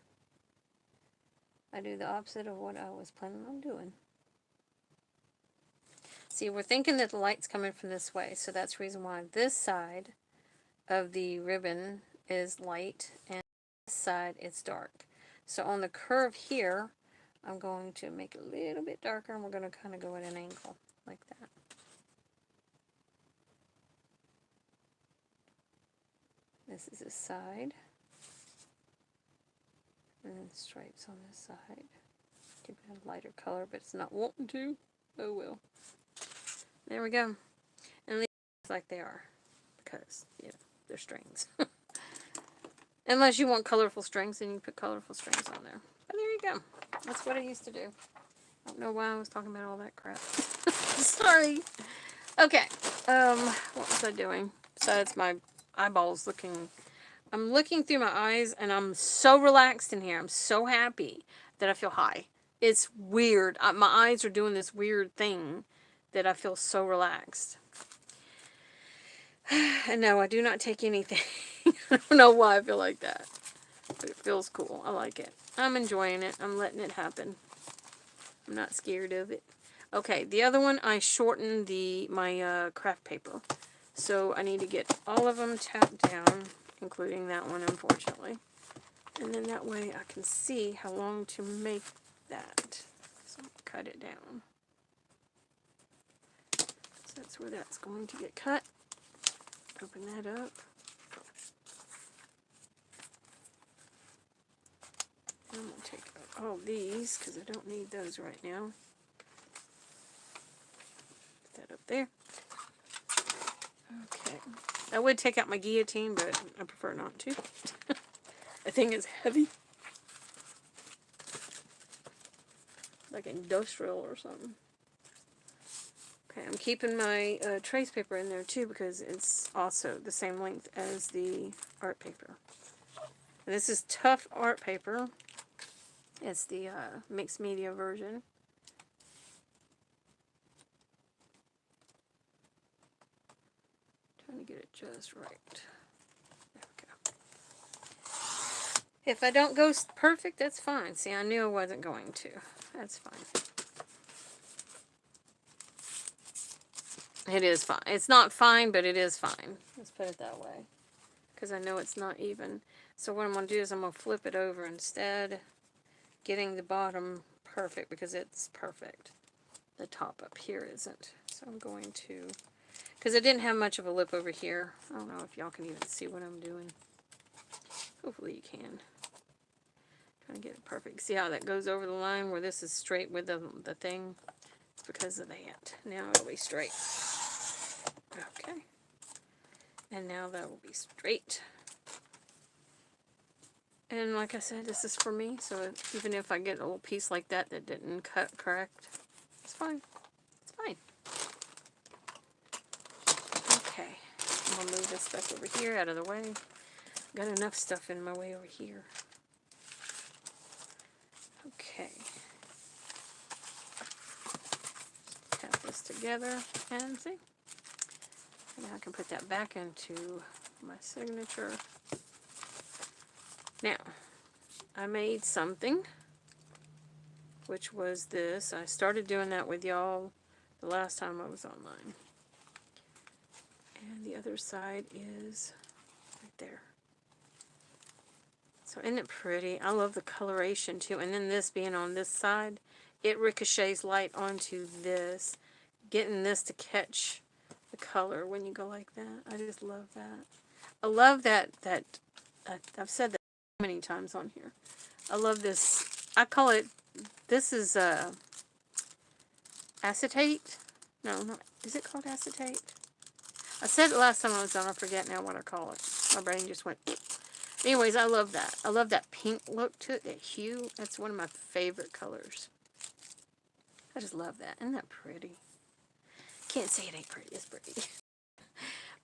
I do the opposite of what I was planning on doing. See, we're thinking that the light's coming from this way, so that's the reason why this side of the ribbon is light and this side it's dark. So on the curve here, I'm going to make it a little bit darker, and we're going to kind of go at an angle like that. This is this side. And then stripes on this side. Give it a lighter color, but it's not wanting to. Oh well. There we go. And leave it like they are. Because, you know, they're strings. Unless you want colorful strings, then you can put colorful strings on there. But there you go. That's what I used to do. I don't know why I was talking about all that crap. Sorry. Okay. What was I doing? Besides my eyeballs looking... I'm looking through my eyes, and I'm so relaxed in here. I'm so happy that I feel high. It's weird. My eyes are doing this weird thing that I feel so relaxed. And no, I do not take anything. I don't know why I feel like that. But it feels cool. I like it. I'm enjoying it. I'm letting it happen. I'm not scared of it. Okay, the other one, I shortened my craft paper. So I need to get all of them tapped down, including that one, unfortunately. And then that way I can see how long to make that. So I'll cut it down. So that's where that's going to get cut. Open that up. I'm going to take out all these because I don't need those right now. Put that up there. Okay. I would take out my guillotine, but I prefer not to. I think it's heavy. Like industrial or something. Okay, I'm keeping my trace paper in there too because it's also the same length as the art paper. And this is tough art paper. It's the mixed media version. Trying to get it just right. There we go. If I don't go perfect, that's fine. See, I knew I wasn't going to. That's fine. It is fine. It's not fine, but it is fine. Let's put it that way. Because I know it's not even. So what I'm going to do is I'm going to flip it over instead. Getting the bottom perfect because it's perfect. The top up here isn't. So I'm going to... Because I didn't have much of a lip over here. I don't know if y'all can even see what I'm doing. Hopefully you can. Trying to get it perfect. See how that goes over the line where this is straight with the thing? It's because of that. Now it'll be straight. Okay. And now that will be straight. And like I said, this is for me, so even if I get a little piece like that that didn't cut correct, it's fine. It's fine. Okay. I'm going to move this stuff over here out of the way. Got enough stuff in my way over here. Okay. Tap this together and see. Now I can put that back into my signature. Now, I made something, which was this. I started doing that with y'all the last time I was online. And the other side is right there. So isn't it pretty? I love the coloration too. And then this being on this side, it ricochets light onto this, getting this to catch the color when you go like that. I just love that. I love that I've said that many times on here. I love this. I call it, this is acetate. No, not, is it called acetate? I said it last time I was on. I forget now what I call it. My brain just went. Anyways, I love that. I love that pink look to it, that hue. That's one of my favorite colors. I just love that. Isn't that pretty? Can't say it ain't pretty. It's pretty.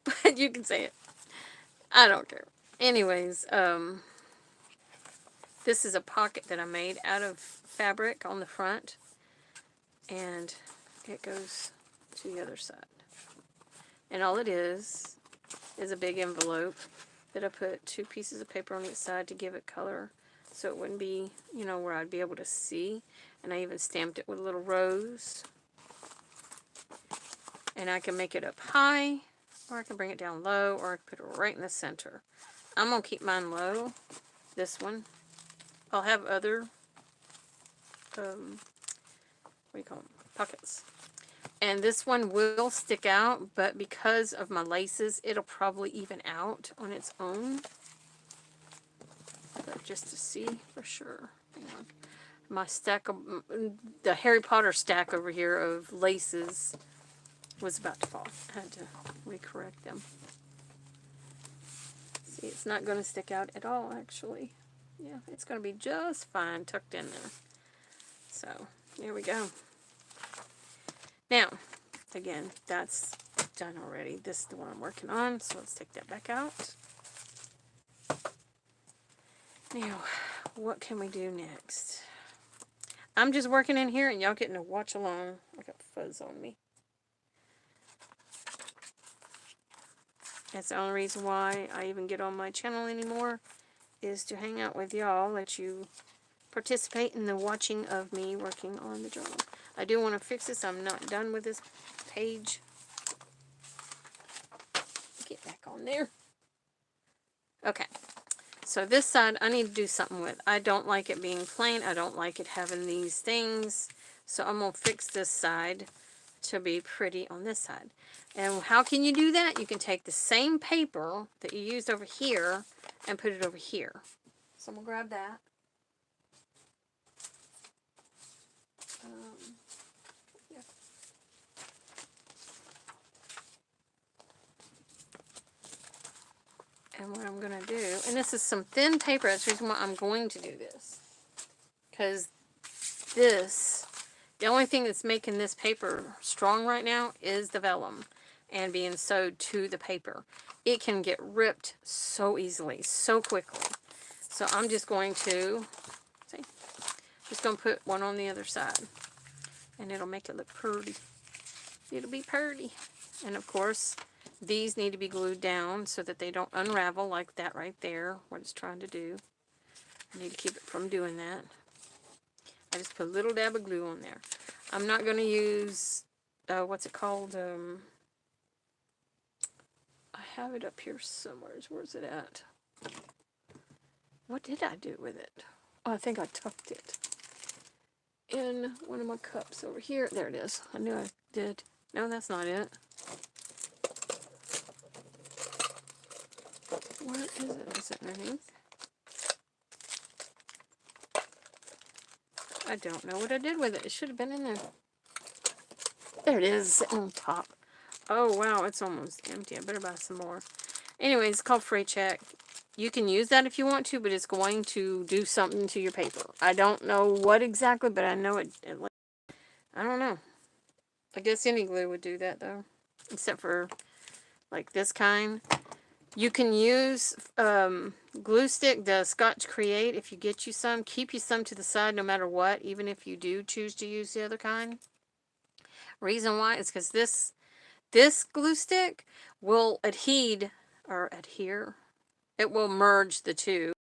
But you can say it. I don't care. Anyways, this is a pocket that I made out of fabric on the front. And it goes to the other side. And all it is a big envelope that I put 2 pieces of paper on each side to give it color. So it wouldn't be, you know, where I'd be able to see. And I even stamped it with a little rose. And I can make it up high, or I can bring it down low, or I can put it right in the center. I'm going to keep mine low, this one. I'll have other, what do you call them, pockets. And this one will stick out, but because of my laces, it'll probably even out on its own. But just to see for sure. Hang on. My stack of, the Harry Potter stack over here of laces was about to fall. I had to recorrect them. See, it's not going to stick out at all, actually. Yeah, it's going to be just fine tucked in there. So, there we go. Now, again, that's done already. This is the one I'm working on, so let's take that back out. Now, what can we do next? I'm just working in here, and y'all getting to watch along. I got fuzz on me. That's the only reason why I even get on my channel anymore, is to hang out with y'all, let you participate in the watching of me working on the journal. I do want to fix this. I'm not done with this page. Get back on there. Okay. So this side I need to do something with. I don't like it being plain. I don't like it having these things. So I'm going to fix this side to be pretty on this side. And how can you do that? You can take the same paper that you used over here and put it over here. So I'm going to grab that. Yeah. And what I'm going to do, and this is some thin paper, that's the reason why I'm going to do this. Because this, the only thing that's making this paper strong right now is the vellum and being sewed to the paper. It can get ripped so easily, so quickly. So I'm just going to, see, just going to put one on the other side. And it'll make it look pretty. It'll be pretty. And of course, these need to be glued down so that they don't unravel like that right there, what it's trying to do. I need to keep it from doing that. I just put a little dab of glue on there. I'm not going to use, what's it called? I have it up here somewhere. Where's it at? What did I do with it? Oh, I think I tucked it in one of my cups over here. There it is. I knew I did. No, that's not it. Where is it? Is it underneath? I don't know what I did with it. It should have been in there. There it is, sitting on top. Oh, wow, it's almost empty. I better buy some more. Anyways, it's called Fray Check. You can use that if you want to, but it's going to do something to your paper. I don't know what exactly, but I know it I don't know. I guess any glue would do that, though. Except for, like, this kind. You can use glue stick, the Scotch Create, if you get you some. Keep you some to the side no matter what, even if you do choose to use the other kind. Reason why is because this glue stick will adhere. It will merge the two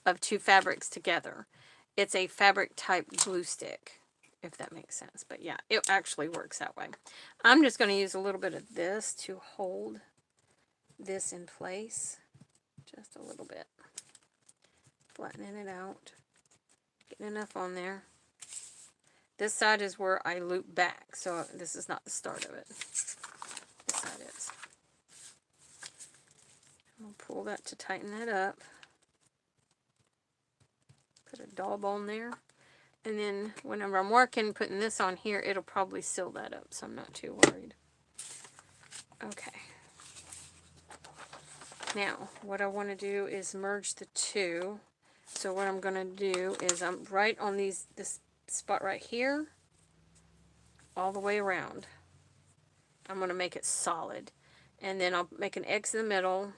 of two fabrics together. It's a fabric type glue stick, if that makes sense. But yeah, it actually works that way. I'm just going to use a little bit of this to hold this in place. Just a little bit. Flattening it out. Getting enough on there. This side is where I loop back, so this is not the start of it. This side is. I'll pull that to tighten that up. Put a daub on there. And then whenever I'm working, putting this on here, it'll probably seal that up, so I'm not too worried. Okay. Now, what I want to do is merge the two. So what I'm going to do is I'm right on this spot right here, all the way around. I'm going to make it solid. And then I'll make an X in the middle,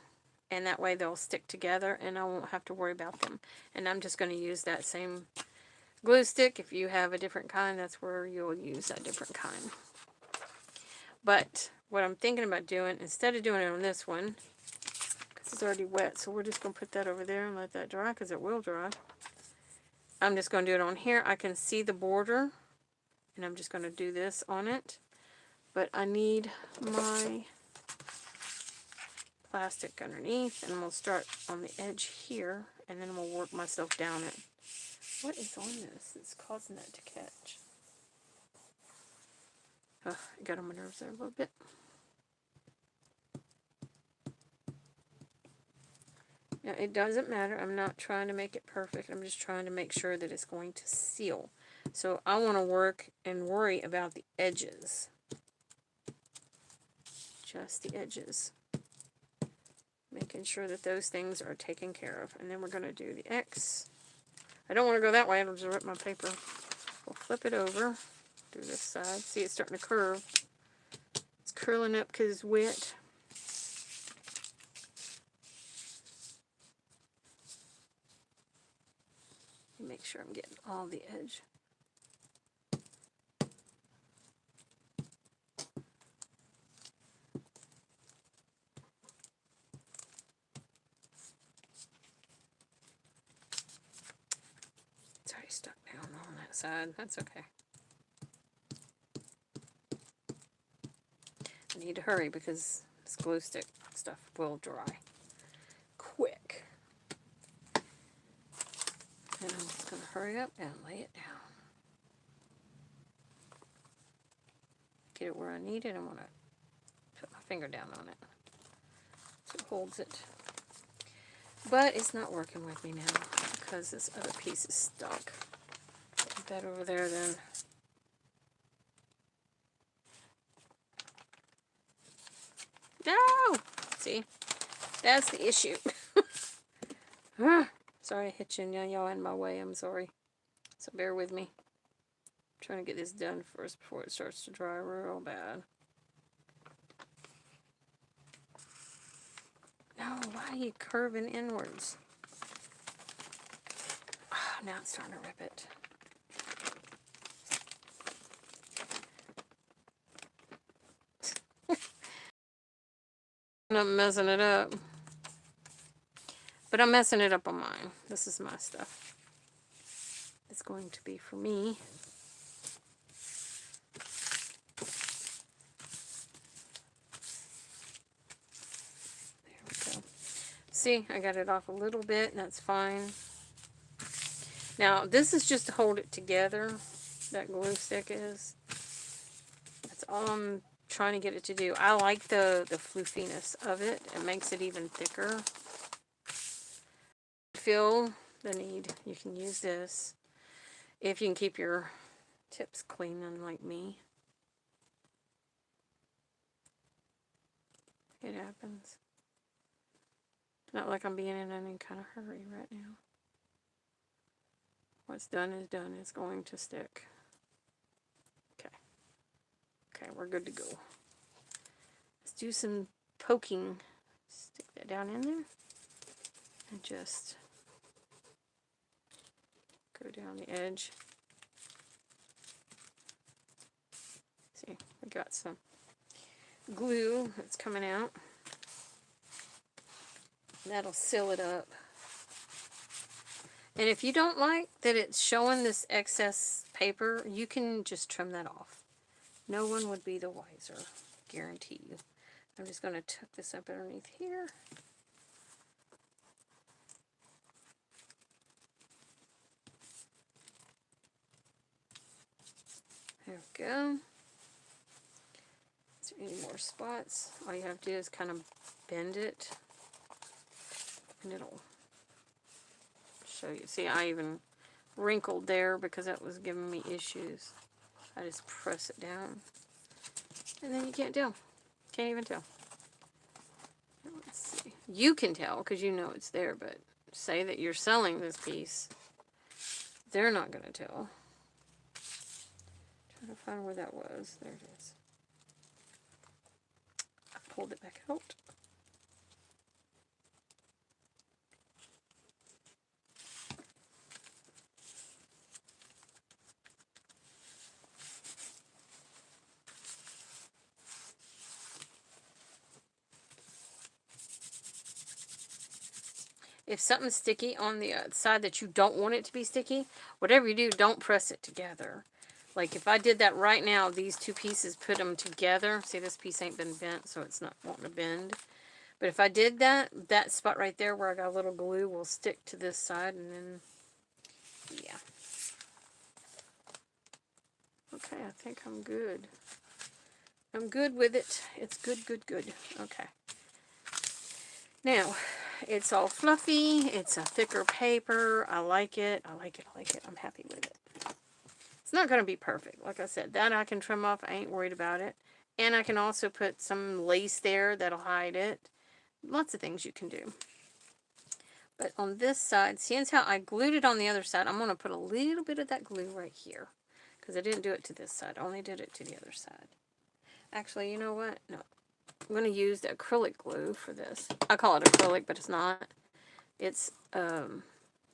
and that way they'll stick together, and I won't have to worry about them. And I'm just going to use that same glue stick. If you have a different kind, that's where you'll use a different kind. But what I'm thinking about doing, instead of doing it on this one, because it's already wet, so we're just going to put that over there and let that dry, because it will dry. I'm just going to do it on here. I can see the border, and I'm just going to do this on it. But I need my plastic underneath, and I'm going to start on the edge here, and then I'm going to work myself down it. What is on this? It's causing that to catch. It got on my nerves there a little bit. Now, it doesn't matter. I'm not trying to make it perfect. I'm just trying to make sure that it's going to seal. So I want to work and worry about the edges. Just the edges. Making sure that those things are taken care of. And then we're going to do the X. I don't want to go that way. It'll just rip my paper. We'll flip it over. Do this side. See, it's starting to curve. It's curling up because it's wet. Make sure I'm getting all the edge. It's already stuck down on that side. That's okay. I need to hurry because this glue stick stuff will dry quick. And I'm just going to hurry up and lay it down. Get it where I need it. I'm going to put my finger down on it so it holds it. But it's not working with me now because this other piece is stuck. Put that over there then. No! See? That's the issue. Sorry I hit you and y'all in my way. I'm sorry. So bear with me. I'm trying to get this done first before it starts to dry real bad. No, why are you curving inwards? Oh, now it's starting to rip it. I'm messing it up. But I'm messing it up on mine. This is my stuff. It's going to be for me. There we go. See, I got it off a little bit, and that's fine. Now, this is just to hold it together. That glue stick is. That's all I'm trying to get it to do. I like the floofiness of it. It makes it even thicker. Feel the need. You can use this if you can keep your tips clean, unlike me. It happens. Not like I'm being in any kind of hurry right now. What's done is done. It's going to stick. Okay. Okay, we're good to go. Let's do some poking. Stick that down in there. And just go down the edge. See, we got some glue that's coming out. That'll seal it up. And if you don't like that it's showing this excess paper, you can just trim that off. No one would be the wiser, guarantee you. I'm just going to tuck this up underneath here. There we go. Is there any more spots? All you have to do is kind of bend it, and it'll show you. See, I even wrinkled there because that was giving me issues. I just press it down, and then you can't tell. Can't even tell. Let's see. You can tell because you know it's there, but say that you're selling this piece, they're not going to tell. Trying to find where that was. There it is. I pulled it back out. If something's sticky on the side that you don't want it to be sticky, whatever you do, don't press it together. Like if I did that right now, these two pieces, put them together. See, this piece ain't been bent, so it's not wanting to bend. But if I did that, that spot right there where I got a little glue will stick to this side, and then, yeah. Okay, I think I'm good. I'm good with it. It's good, good, good. Okay. Now, it's all fluffy. It's a thicker paper. I like it. I like it. I like it. I'm happy with it. It's not going to be perfect. Like I said, that I can trim off. I ain't worried about it. And I can also put some lace there that'll hide it. Lots of things you can do. But on this side, seeing how I glued it on the other side, I'm going to put a little bit of that glue right here. Because I didn't do it to this side. I only did it to the other side. Actually, you know what? No. I'm going to use the acrylic glue for this. I call it acrylic, but it's not. It's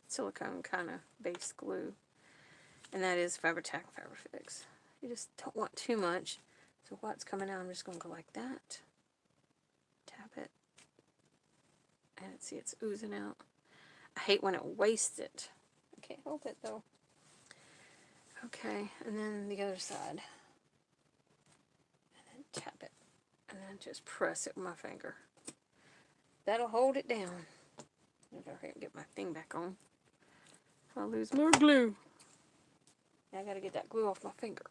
silicone kind of base glue. And that is Fabri-Tac Fabri-Fix. You just don't want too much. So what's coming out, I'm just going to go like that. Tap it. And see, it's oozing out. I hate when it wastes it. I can't help it, though. Okay, and then the other side. And then tap it. And then just press it with my finger. That'll hold it down. If I can get my thing back on. I'll lose more glue. Now I gotta get that glue off my finger.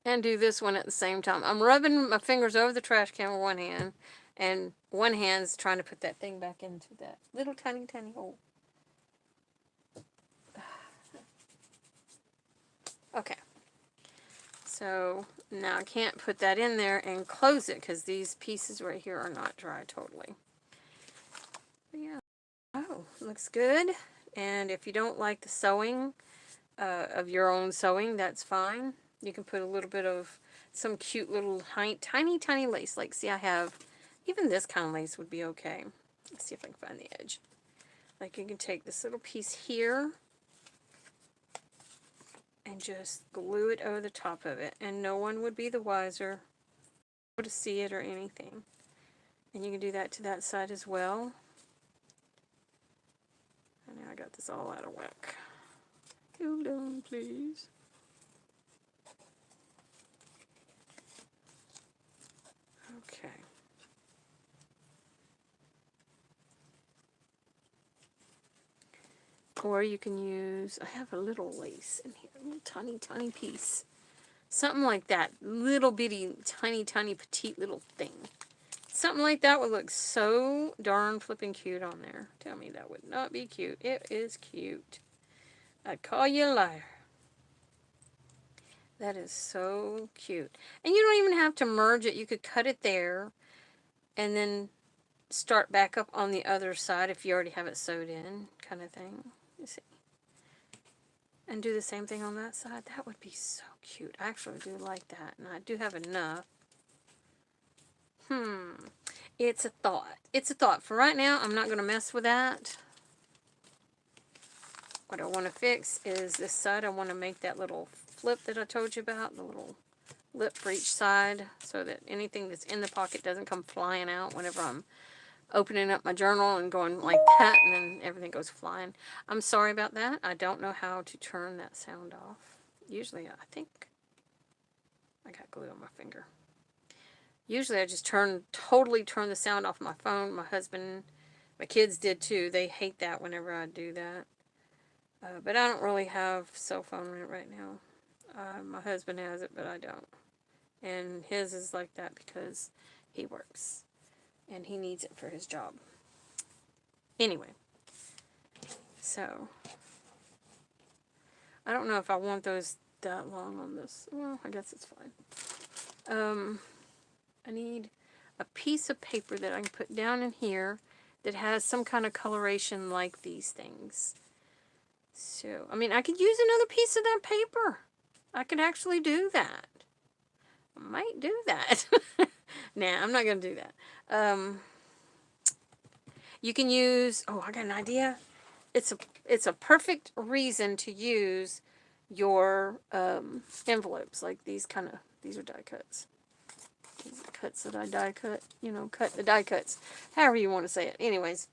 And do this one at the same time. I'm rubbing my fingers over the trash can with one hand. And one hand's trying to put that thing back into that little tiny, tiny hole. Okay. So now I can't put that in there and close it because these pieces right here are not dry totally. But yeah. Oh, looks good. And if you don't like the sewing of your own sewing, that's fine. You can put a little bit of some cute little tiny, tiny lace. Like, see, I have, even this kind of lace would be okay. Let's see if I can find the edge. Like, you can take this little piece here and just glue it over the top of it. And no one would be the wiser to see it or anything. And you can do that to that side as well. I got this all out of whack. Hold on, please. Okay. Or you can use, I have a little lace in here, a little tiny, tiny piece. Something like that. Little bitty, tiny, tiny, petite little thing. Something like that would look so darn flipping cute on there. Tell me that would not be cute. It is cute. I'd call you a liar. That is so cute. And you don't even have to merge it. You could cut it there and then start back up on the other side if you already have it sewed in, kind of thing. You see? And do the same thing on that side. That would be so cute. I actually do like that. And I do have enough. It's a thought. It's a thought. For right now, I'm not going to mess with that. What I want to fix is this side. I want to make that little flip that I told you about. The little lip for each side. So that anything that's in the pocket doesn't come flying out whenever I'm opening up my journal and going like that. And then everything goes flying. I'm sorry about that. I don't know how to turn that sound off. Usually, I think I got glue on my finger. Usually I just totally turn the sound off my phone. My husband, my kids did too. They hate that whenever I do that. But I don't really have cell phone right now. My husband has it, but I don't. And his is like that because he works. And he needs it for his job. Anyway. So. I don't know if I want those that long on this. Well, I guess it's fine. I need a piece of paper that I can put down in here that has some kind of coloration like these things. So, I mean, I could use another piece of that paper. I could actually do that. I might do that. Nah, I'm not going to do that. You can use, oh, I got an idea. It's a perfect reason to use your envelopes. Like these are die cuts. These are cuts that I die cut. You know, cut the die cuts. However you want to say it. Anyways,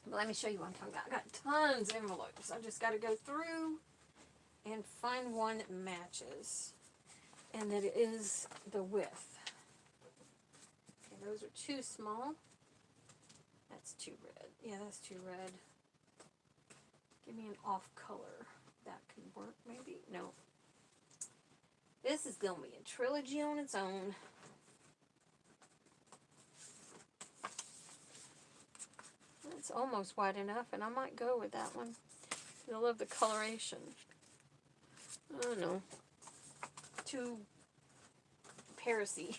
but let me show you what I'm talking about. I got tons of envelopes. I just got to go through and find one that matches. And that it is the width. Okay, those are too small. That's too red. Yeah, that's too red. Give me an off color. That could work, maybe? No. This is going to be a trilogy on its own. It's almost wide enough, and I might go with that one. I love the coloration. Oh, no. Too Parisy.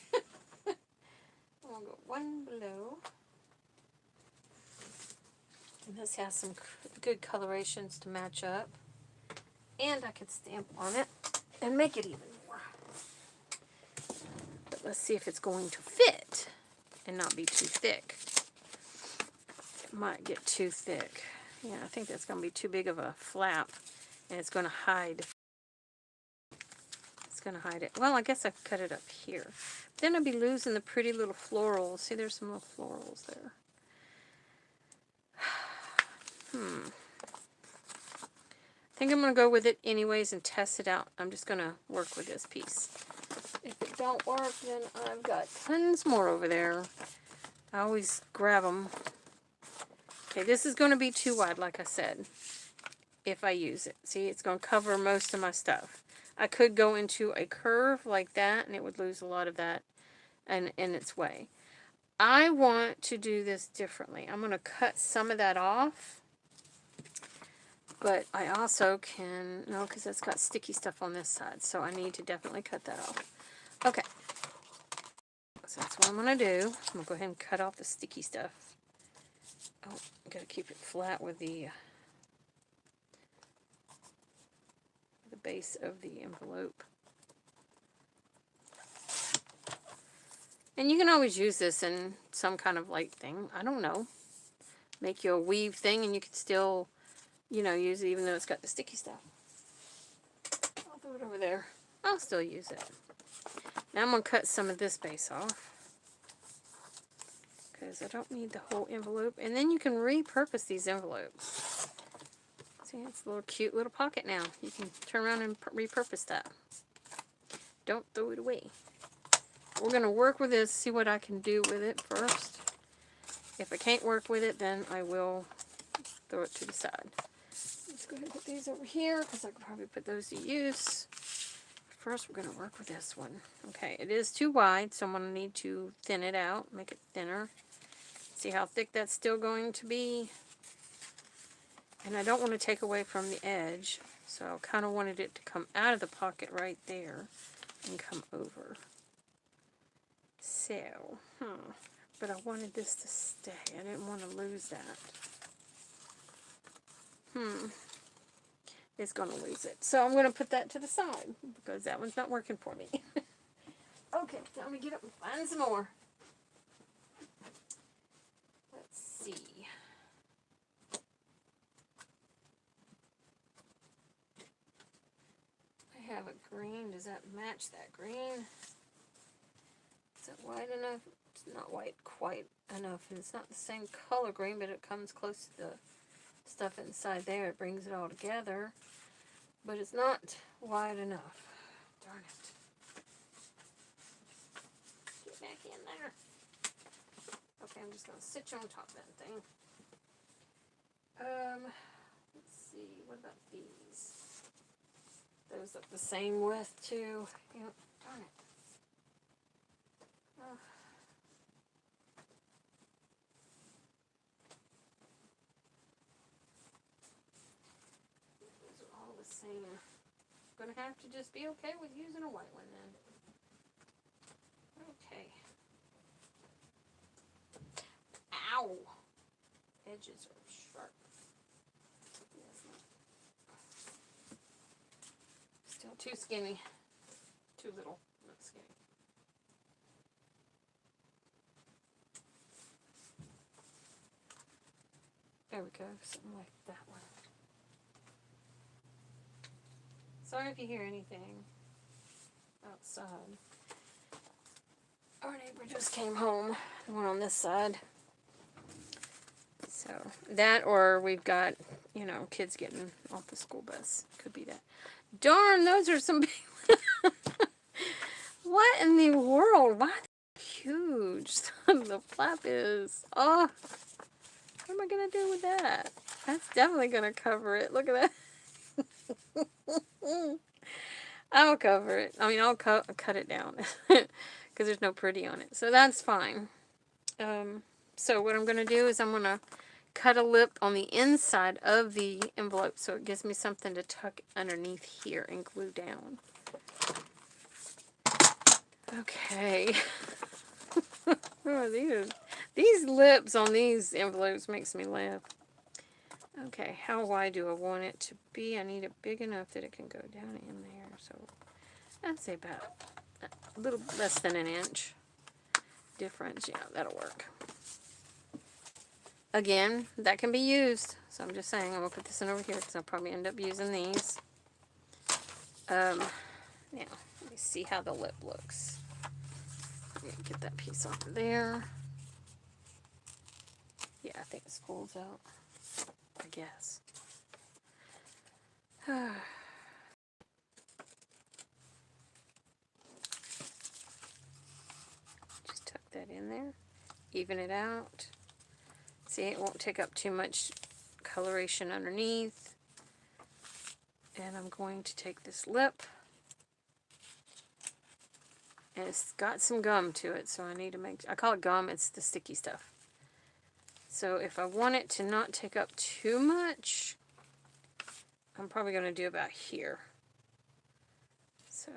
I'll go one below. And this has some good colorations to match up. And I could stamp on it and make it even more. But let's see if it's going to fit and not be too thick. It might get too thick. Yeah, I think that's going to be too big of a flap. And it's going to hide. It's going to hide it. Well, I guess I could cut it up here. Then I'd be losing the pretty little florals. See, there's some little florals there. I think I'm going to go with it anyways and test it out. I'm just going to work with this piece. If it don't work, then I've got tons more over there. I always grab them. Okay, this is going to be too wide, like I said, if I use it. See, it's going to cover most of my stuff. I could go into a curve like that, and it would lose a lot of that in its way. I want to do this differently. I'm going to cut some of that off. But I also can, no, because it's got sticky stuff on this side, so I need to definitely cut that off. Okay. So that's what I'm going to do. I'm going to go ahead and cut off the sticky stuff. Oh, I've got to keep it flat with the base of the envelope. And you can always use this in some kind of light thing. I don't know. Make you a weave thing, and you can still, you know, use it even though it's got the sticky stuff. I'll throw it over there. I'll still use it. Now I'm going to cut some of this base off. Because I don't need the whole envelope. And then you can repurpose these envelopes. See, it's a little cute little pocket now. You can turn around and repurpose that. Don't throw it away. We're going to work with this, see what I can do with it first. If I can't work with it, then I will throw it to the side. Let's go ahead and put these over here, because I could probably put those to use. First, we're going to work with this one. Okay, it is too wide, so I'm going to need to thin it out, make it thinner. See how thick that's still going to be. And I don't want to take away from the edge, so I kind of wanted it to come out of the pocket right there and come over. So, but I wanted this to stay. I didn't want to lose that. It's going to lose it. So I'm going to put that to the side because that one's not working for me. Okay, now let me get up and find some more. Let's see. I have a green. Does that match that green? Is it white enough? It's not white quite enough. And it's not the same color green, but it comes close to the stuff inside there. It brings it all together. But it's not wide enough. Darn it. Get back in there. Okay, I'm just going to sit you on top of that thing. Let's see. What about these? Those look the same width too. Yep. Darn it. Those are all the same. I'm gonna have to just be okay with using a white one then. Okay. Ow! Edges are sharp. Still too skinny. Too little. Not skinny. There we go. Something like that one. Sorry if you hear anything outside. Our neighbor just came home. The one on this side. So, that or we've got, you know, kids getting off the school bus. Could be that. Darn, those are some big... What in the world? Why huge the flap is? Oh, what am I going to do with that? That's definitely going to cover it. Look at that. I'll cover it. I mean, I'll cut it down because there's no pretty on it. So that's fine. So what I'm going to do is I'm going to cut a lip on the inside of the envelope so it gives me something to tuck underneath here and glue down. Okay. Oh, these lips on these envelopes makes me laugh. Okay, how wide do I want it to be? I need it big enough that it can go down in there. So I'd say about a little less than an inch difference. Yeah, that'll work. Again, that can be used. So I'm just saying, I'm going to put this in over here because I'll probably end up using these. Now, let me see how the lip looks. Let me get that piece off of there. Yeah, I think it pulls out. I guess. Just tuck that in there. Even it out. See, it won't take up too much coloration underneath. And I'm going to take this lip. And it's got some gum to it, so I need to make... I call it gum, it's the sticky stuff. So if I want it to not take up too much, I'm probably going to do about here. So,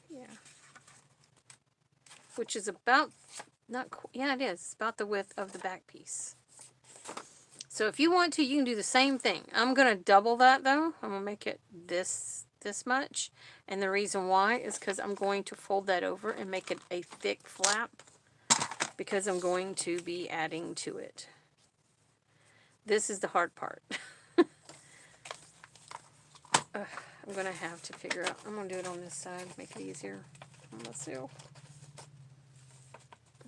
yeah. Which is about... yeah, it is. It's about the width of the back piece. So if you want to, you can do the same thing. I'm going to double that, though. I'm going to make it this much. And the reason why is because I'm going to fold that over and make it a thick flap. Because I'm going to be adding to it. This is the hard part. I'm going to have to figure out. I'm going to do it on this side. Make it easier on myself.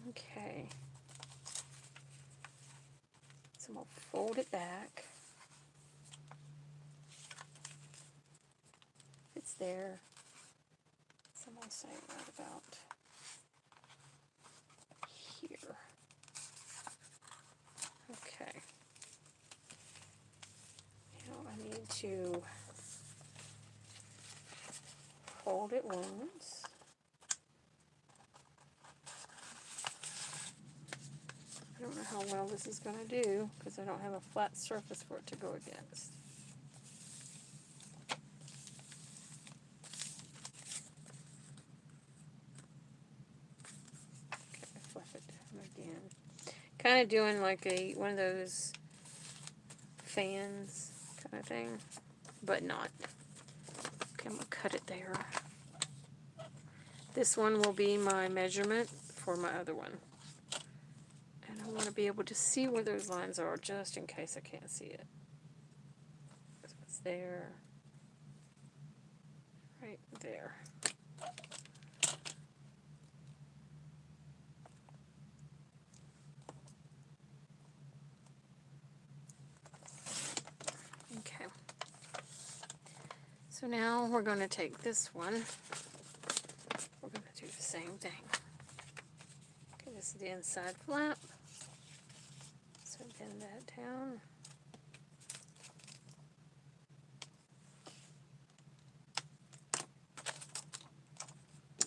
Okay. So I'm going to fold it back. there. So I'm going to say right about here. Okay. Now I need to fold it once. I don't know how well this is going to do because I don't have a flat surface for it to go against. Okay, fluff it down again. Kind of doing like one of those fans kind of thing, but not. Okay, I'm going to cut it there. This one will be my measurement for my other one. And I want to be able to see where those lines are just in case I can't see it. So it's there. Right there. Okay. So now we're going to take this one. We're going to do the same thing. Okay, this is the inside flap. So bend that down.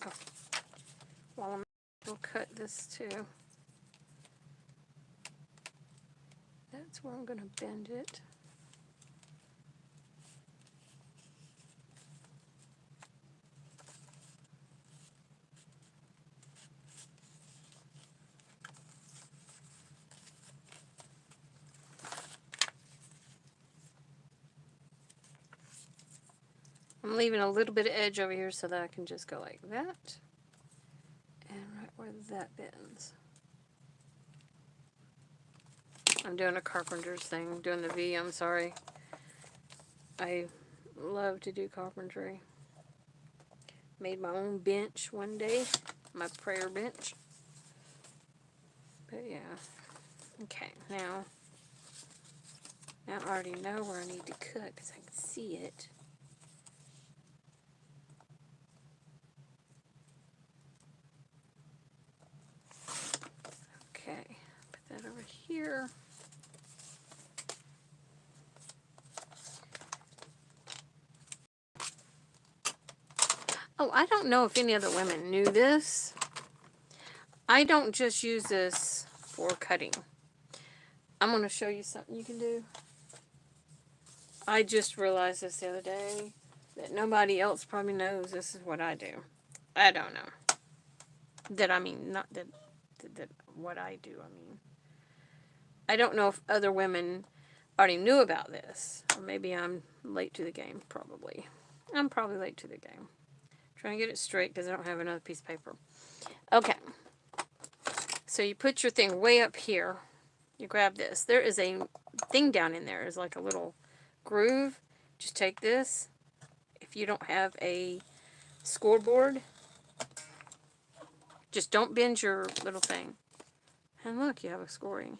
Oh, while we'll cut this too. That's where I'm going to bend it. I'm leaving a little bit of edge over here so that I can just go like that. And right where that bends. I'm doing a carpenter's thing, doing the V, I'm sorry. I love to do carpentry. Made my own bench one day, my prayer bench. But yeah, okay, now I already know where I need to cut because I can see it. Okay, put that over here. Oh, I don't know if any other women knew this. I don't just use this for cutting. I'm going to show you something you can do. I just realized this the other day that nobody else probably knows this is what I do. I don't know. Not that what I do, I mean. I don't know if other women already knew about this. Or maybe I'm late to the game, probably. I'm probably late to the game. Trying to get it straight because I don't have another piece of paper. Okay. So you put your thing way up here. You grab this. There is a thing down in there. It's like a little groove. Just take this. If you don't have a scoreboard, just don't bend your little thing. And look, you have a scoring.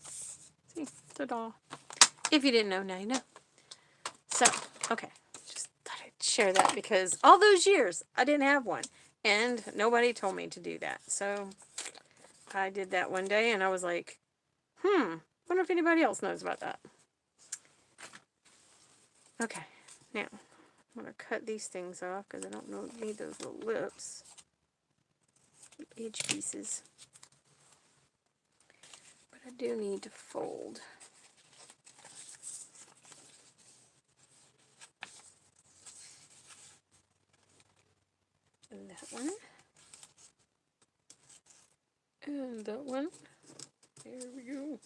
See? Ta-da. If you didn't know, now you know. So, okay. Just thought I'd share that because all those years, I didn't have one. And nobody told me to do that. So, I did that one day and I was like, wonder if anybody else knows about that. Okay. Now, I'm going to cut these things off because I don't need those little lips. Edge pieces. But I do need to fold. And that one. And that one. There we go.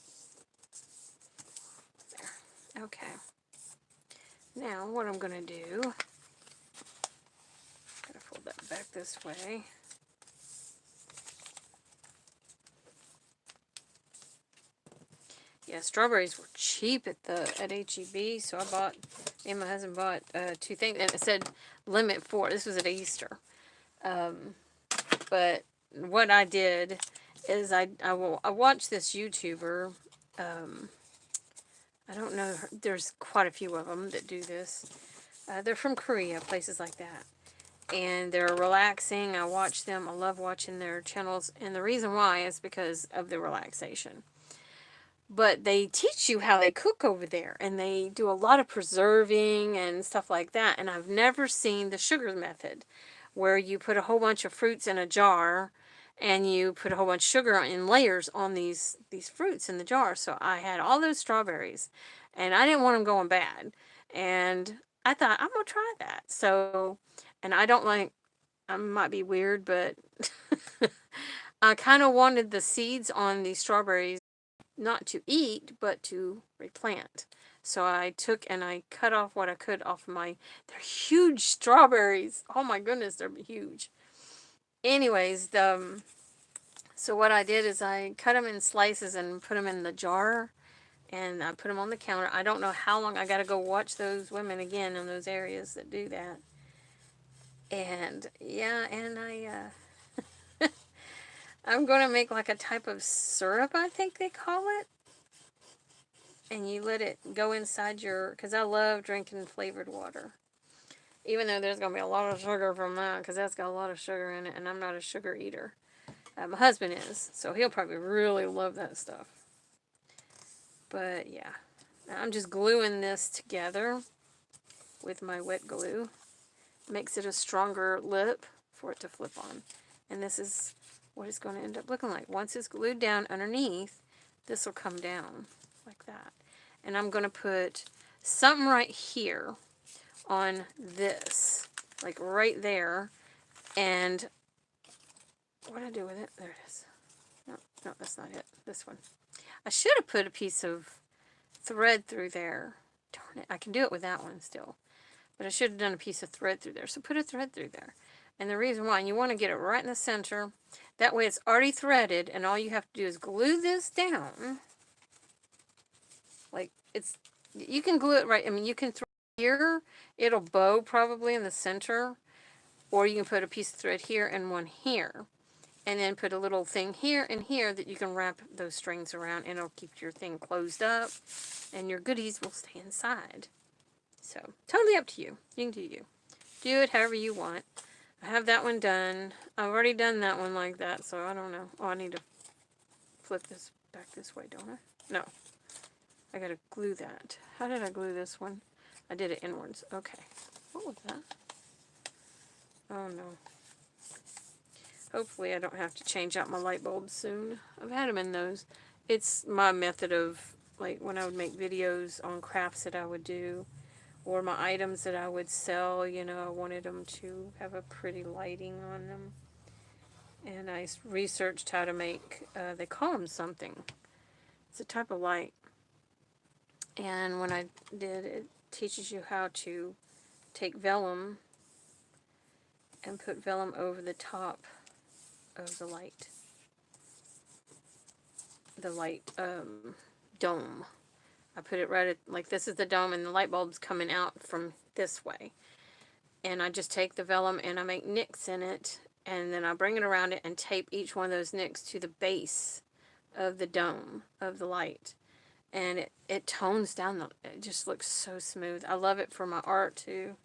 There. Okay. Now what I'm going to do, gotta fold that back this way. Yeah, strawberries were cheap at HEB, so me and my husband bought 2 things, and it said limit 4. This was at Easter. But what I did is I watched this YouTuber. I don't know. There's quite a few of them that do this. They're from Korea, places like that. And they're relaxing. I watch them. I love watching their channels. And the reason why is because of the relaxation. But they teach you how they cook over there. And they do a lot of preserving and stuff like that. And I've never seen the sugar method, where you put a whole bunch of fruits in a jar and you put a whole bunch of sugar in layers on these fruits in the jar. So I had all those strawberries and I didn't want them going bad. And I thought, I'm going to try that. So, and I don't like, I might be weird, but I kind of wanted the seeds on these strawberries not to eat, but to replant. So I took and I cut off what I could off of they're huge strawberries. Oh my goodness, they're huge. Anyways, so what I did is I cut them in slices and put them in the jar, and I put them on the counter. I don't know how long. I got to go watch those women again in those areas that do that. And yeah, and I'm going to make like a type of syrup, I think they call it. And you let it go inside because I love drinking flavored water. Even though there's going to be a lot of sugar from that, because that's got a lot of sugar in it, and I'm not a sugar eater. My husband is, so he'll probably really love that stuff. But yeah, I'm just gluing this together with my wet glue. Makes it a stronger lip for it to flip on. And this is what it's going to end up looking like. Once it's glued down underneath, this will come down like that. And I'm going to put something right here on this, like right there. And what do I do with it? There it is. No, that's not it. This one. I should have put a piece of thread through there. Darn it. I can do it with that one still. But I should have done a piece of thread through there. So put a thread through there. And the reason why, you want to get it right in the center. That way it's already threaded, and all you have to do is glue this down. Like, you can glue it right. I mean, you can thread here. It'll bow probably in the center. Or you can put a piece of thread here and one here. And then put a little thing here and here that you can wrap those strings around, and it'll keep your thing closed up. And your goodies will stay inside. So, totally up to you. You can do you. Do it however you want. I have that one done. I've already done that one like that, so I don't know. Oh, I need to flip this back this way, don't I? No. I gotta glue that. How did I glue this one? I did it inwards. Okay. What was that? Oh, no. Hopefully I don't have to change out my light bulbs soon. I've had them in those. It's my method of, like, when I would make videos on crafts that I would do, or my items that I would sell, you know, I wanted them to have a pretty lighting on them. And I researched how to make, they call them something. It's a type of light. And when I did, it teaches you how to take vellum and put vellum over the top of the light. The light dome. I put it right at, like, this is the dome, and the light bulb's coming out from this way. And I just take the vellum and I make nicks in it, and then I bring it around it and tape each one of those nicks to the base of the dome of the light. And it tones down, it just looks so smooth. I love it for my art too,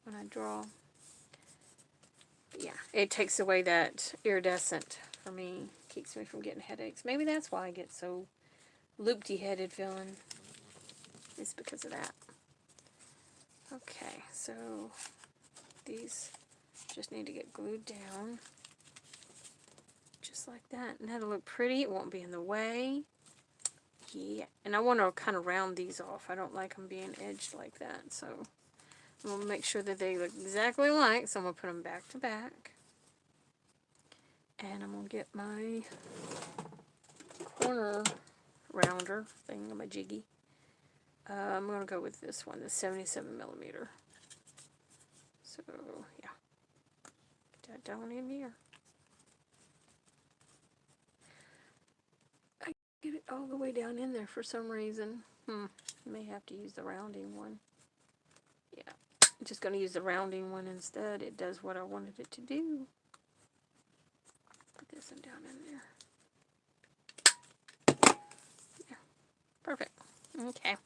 when I draw. But yeah, it takes away that iridescent for me, keeps me from getting headaches. Maybe that's why I get so loopy-headed feeling. It's because of that. Okay, so these just need to get glued down. Just like that. And that'll look pretty. It won't be in the way. Yeah. And I want to kind of round these off. I don't like them being edged like that. So I'm going to make sure that they look exactly alike. So I'm going to put them back to back. And I'm going to get my corner rounder thingamajiggy. I'm going to go with this one, the 77 millimeter. So, yeah. Get that down in here. I get it all the way down in there for some reason. May have to use the rounding one. Yeah. I'm just going to use the rounding one instead. It does what I wanted it to do. Put this one down in there. Yeah. Perfect. Okay.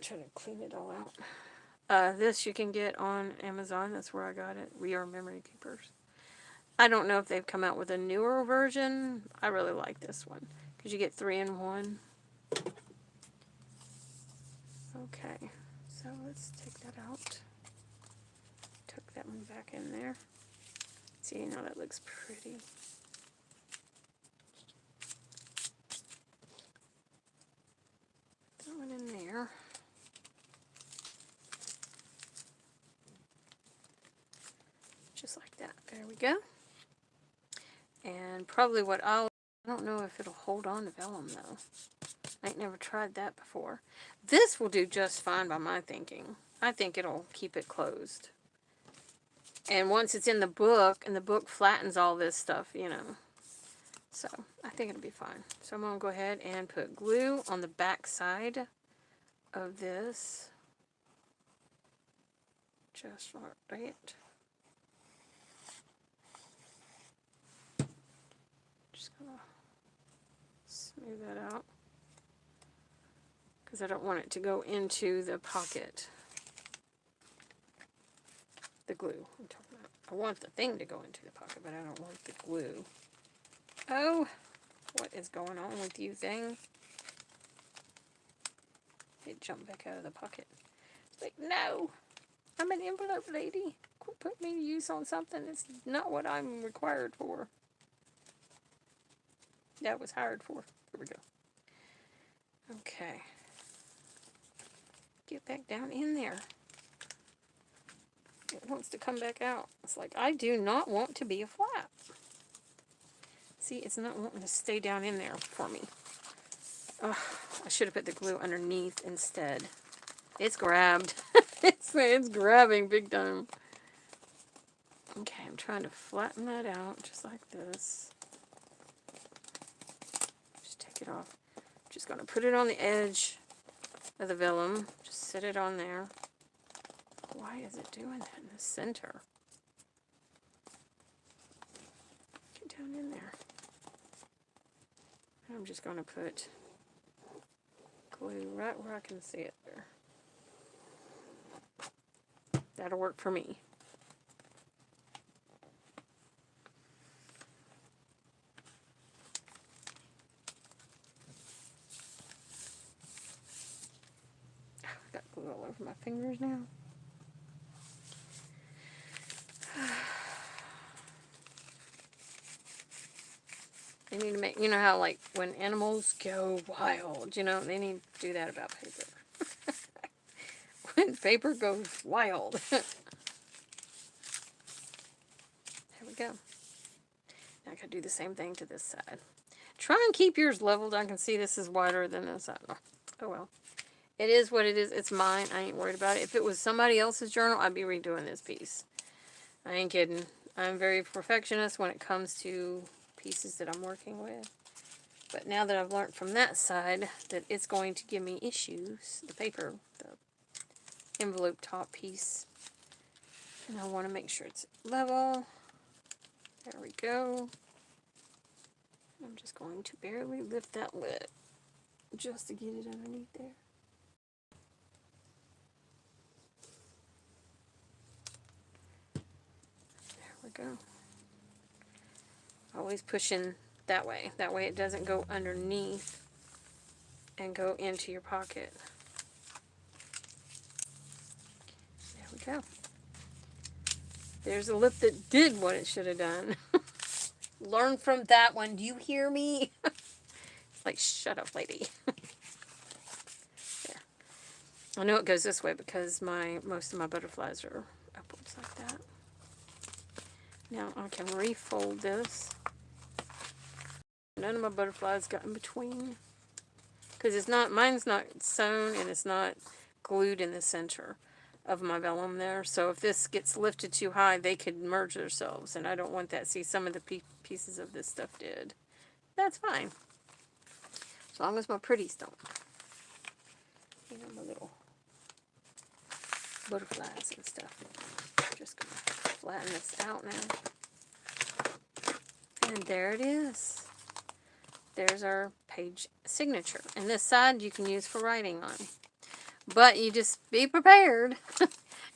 Trying to clean it all out. This you can get on Amazon. That's where I got it. We Are Memory Keepers. I don't know if they've come out with a newer version. I really like this one because you get 3 in 1. Okay, so let's take that out. Tuck that one back in there. See, now that looks pretty. That one in there. Just like that. There we go. And probably what I don't know if it'll hold on to vellum though. I ain't never tried that before. This will do just fine by my thinking. I think it'll keep it closed. And once it's in the book, and the book flattens all this stuff, you know. So, I think it'll be fine. So, I'm going to go ahead and put glue on the back side of this. Just like that. Just going to smooth that out. Because I don't want it to go into the pocket. The glue I'm talking about. I want the thing to go into the pocket, but I don't want the glue. Oh, what is going on with you, thing? It jumped back out of the pocket. It's like, no, I'm an envelope lady. Quit putting me to use on something that's not what I'm required for. That was hired for. Here we go. Okay. Get back down in there. It wants to come back out. It's like, I do not want to be a flap. See, it's not wanting to stay down in there for me. Ugh, I should have put the glue underneath instead. It's grabbed. it's grabbing big time. Okay, I'm trying to flatten that out just like this. Just take it off. I'm just going to put it on the edge of the vellum. Just set it on there. Why is it doing that in the center? Get down in there. I'm just going to put glue right where I can see it there. That'll work for me. I've got glue all over my fingers now. They need to make, you know how like when animals go wild, you know, they need to do that about paper. When paper goes wild. There we go. Now I gotta do the same thing to this side. Try and keep yours leveled. I can see this is wider than this side. Oh well. It is what it is. It's mine. I ain't worried about it. If it was somebody else's journal, I'd be redoing this piece. I ain't kidding. I'm very perfectionist when it comes to pieces that I'm working with. But now that I've learned from that side that it's going to give me issues, the paper, the envelope top piece, and I want to make sure it's level. There we go. I'm just going to barely lift that lid just to get it underneath there. There we go. Always pushing that way. That way it doesn't go underneath and go into your pocket. There we go. There's a lip that did what it should have done. Learn from that one. Do you hear me? It's like, shut up, lady. There. I know it goes this way because most of my butterflies are upwards like that. Now I can refold this. None of my butterflies got in between. Because it's not, mine's not sewn and it's not glued in the center of my vellum there. So if this gets lifted too high, they could merge themselves. And I don't want that. See, some of the pieces of this stuff did. That's fine. As long as my pretties don't. You know, my little butterflies and stuff. Just going to flatten this out now. And there it is. There's our page signature. And this side you can use for writing on. But you just be prepared.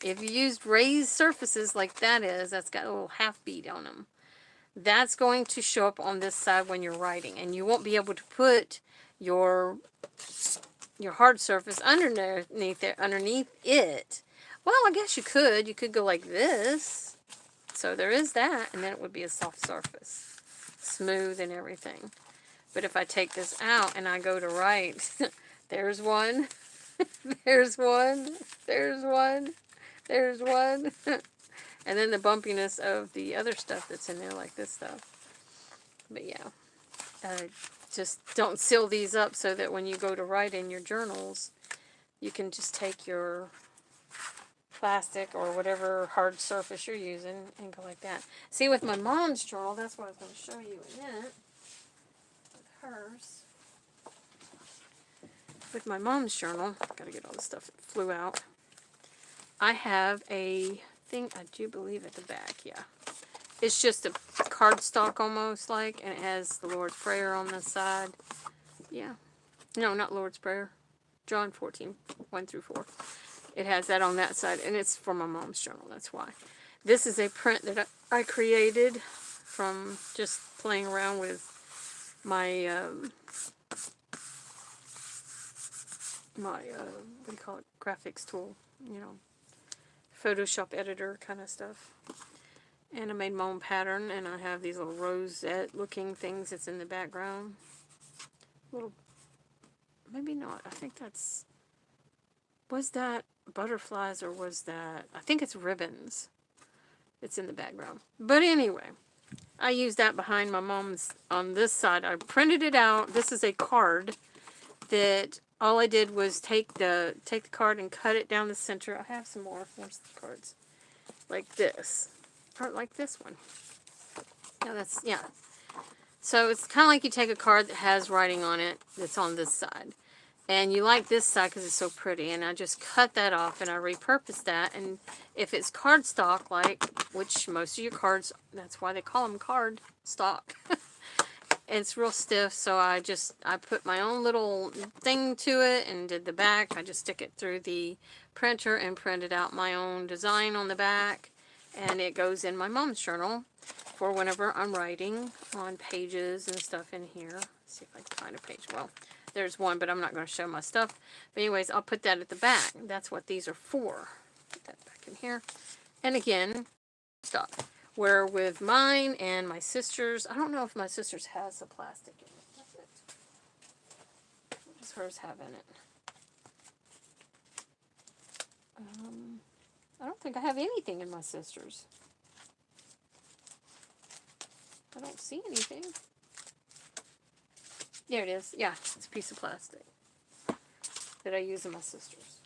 If you used raised surfaces like that is, that's got a little half bead on them. That's going to show up on this side when you're writing, and you won't be able to put your hard surface underneath it. Well, I guess you could. You could go like this. So there is that, and then it would be a soft surface, smooth and everything. But if I take this out and I go to write, there's one, there's one, there's one, there's one. And then the bumpiness of the other stuff that's in there, like this stuff. But yeah, just don't seal these up so that when you go to write in your journals, you can just take your plastic or whatever hard surface you're using and go like that. See, with my mom's journal, that's what I was going to show you in it. With hers. With my mom's journal, gotta get all the stuff that flew out. I have a thing, I do believe at the back, yeah. It's just a cardstock almost like, and it has the Lord's Prayer on the side. Yeah. No, not Lord's Prayer. John 14, 1 through 4. It has that on that side, and it's for my mom's journal, that's why. This is a print that I created from just playing around with my, what do you call it, graphics tool, you know, Photoshop editor kind of stuff. And I made my own pattern, and I have these little rosette looking things that's in the background. Little, maybe not, I think that's, was that butterflies or was that, I think it's ribbons. It's in the background. But anyway, I used that behind my mom's on this side. I printed it out. This is a card that all I did was take the card and cut it down the center. I have some more. Where's the cards? Like this. Or like this one. Yeah, that's, yeah. So it's kind of like you take a card that has writing on it that's on this side. And you like this side because it's so pretty. And I just cut that off and I repurposed that. And if it's cardstock, like, which most of your cards, that's why they call them card stock. It's real stiff, so I put my own little thing to it and did the back. I just stick it through the printer and printed out my own design on the back. And it goes in my mom's journal for whenever I'm writing on pages and stuff in here. Let's see if I can find a page. Well, there's one, but I'm not going to show my stuff. But anyways, I'll put that at the back. That's what these are for. Put that back in here. And again, stock. Where with mine and my sister's, I don't know if my sister's has the plastic in it. Does it? What does hers have in it? I don't think I have anything in my sister's. I don't see anything. There it is. Yeah, it's a piece of plastic that I use in my sister's.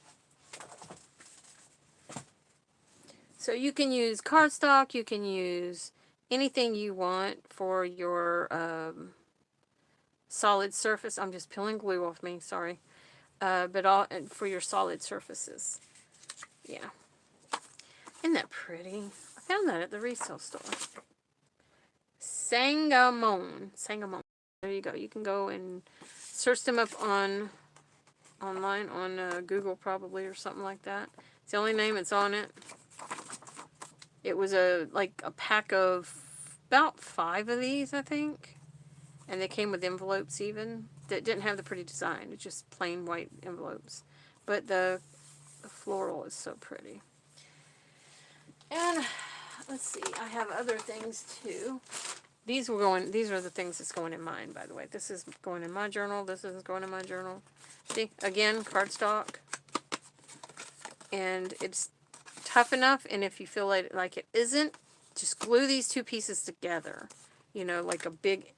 So you can use cardstock, you can use anything you want for your solid surface. I'm just peeling glue off me, sorry. But all for your solid surfaces. Yeah. Isn't that pretty? I found that at the resale store. Sangamon. Sangamon. There you go. You can go and search them up online on Google probably or something like that. It's the only name that's on it. It was like a pack of about 5 of these, I think. And they came with envelopes even. That didn't have the pretty design. It's just plain white envelopes. But the floral is so pretty. And let's see, I have other things too. These are the things that's going in mine, by the way. This is going in my journal. This is going in my journal. See, again, cardstock. And it's tough enough, and if you feel like it isn't, just glue these two pieces together. You know, like a big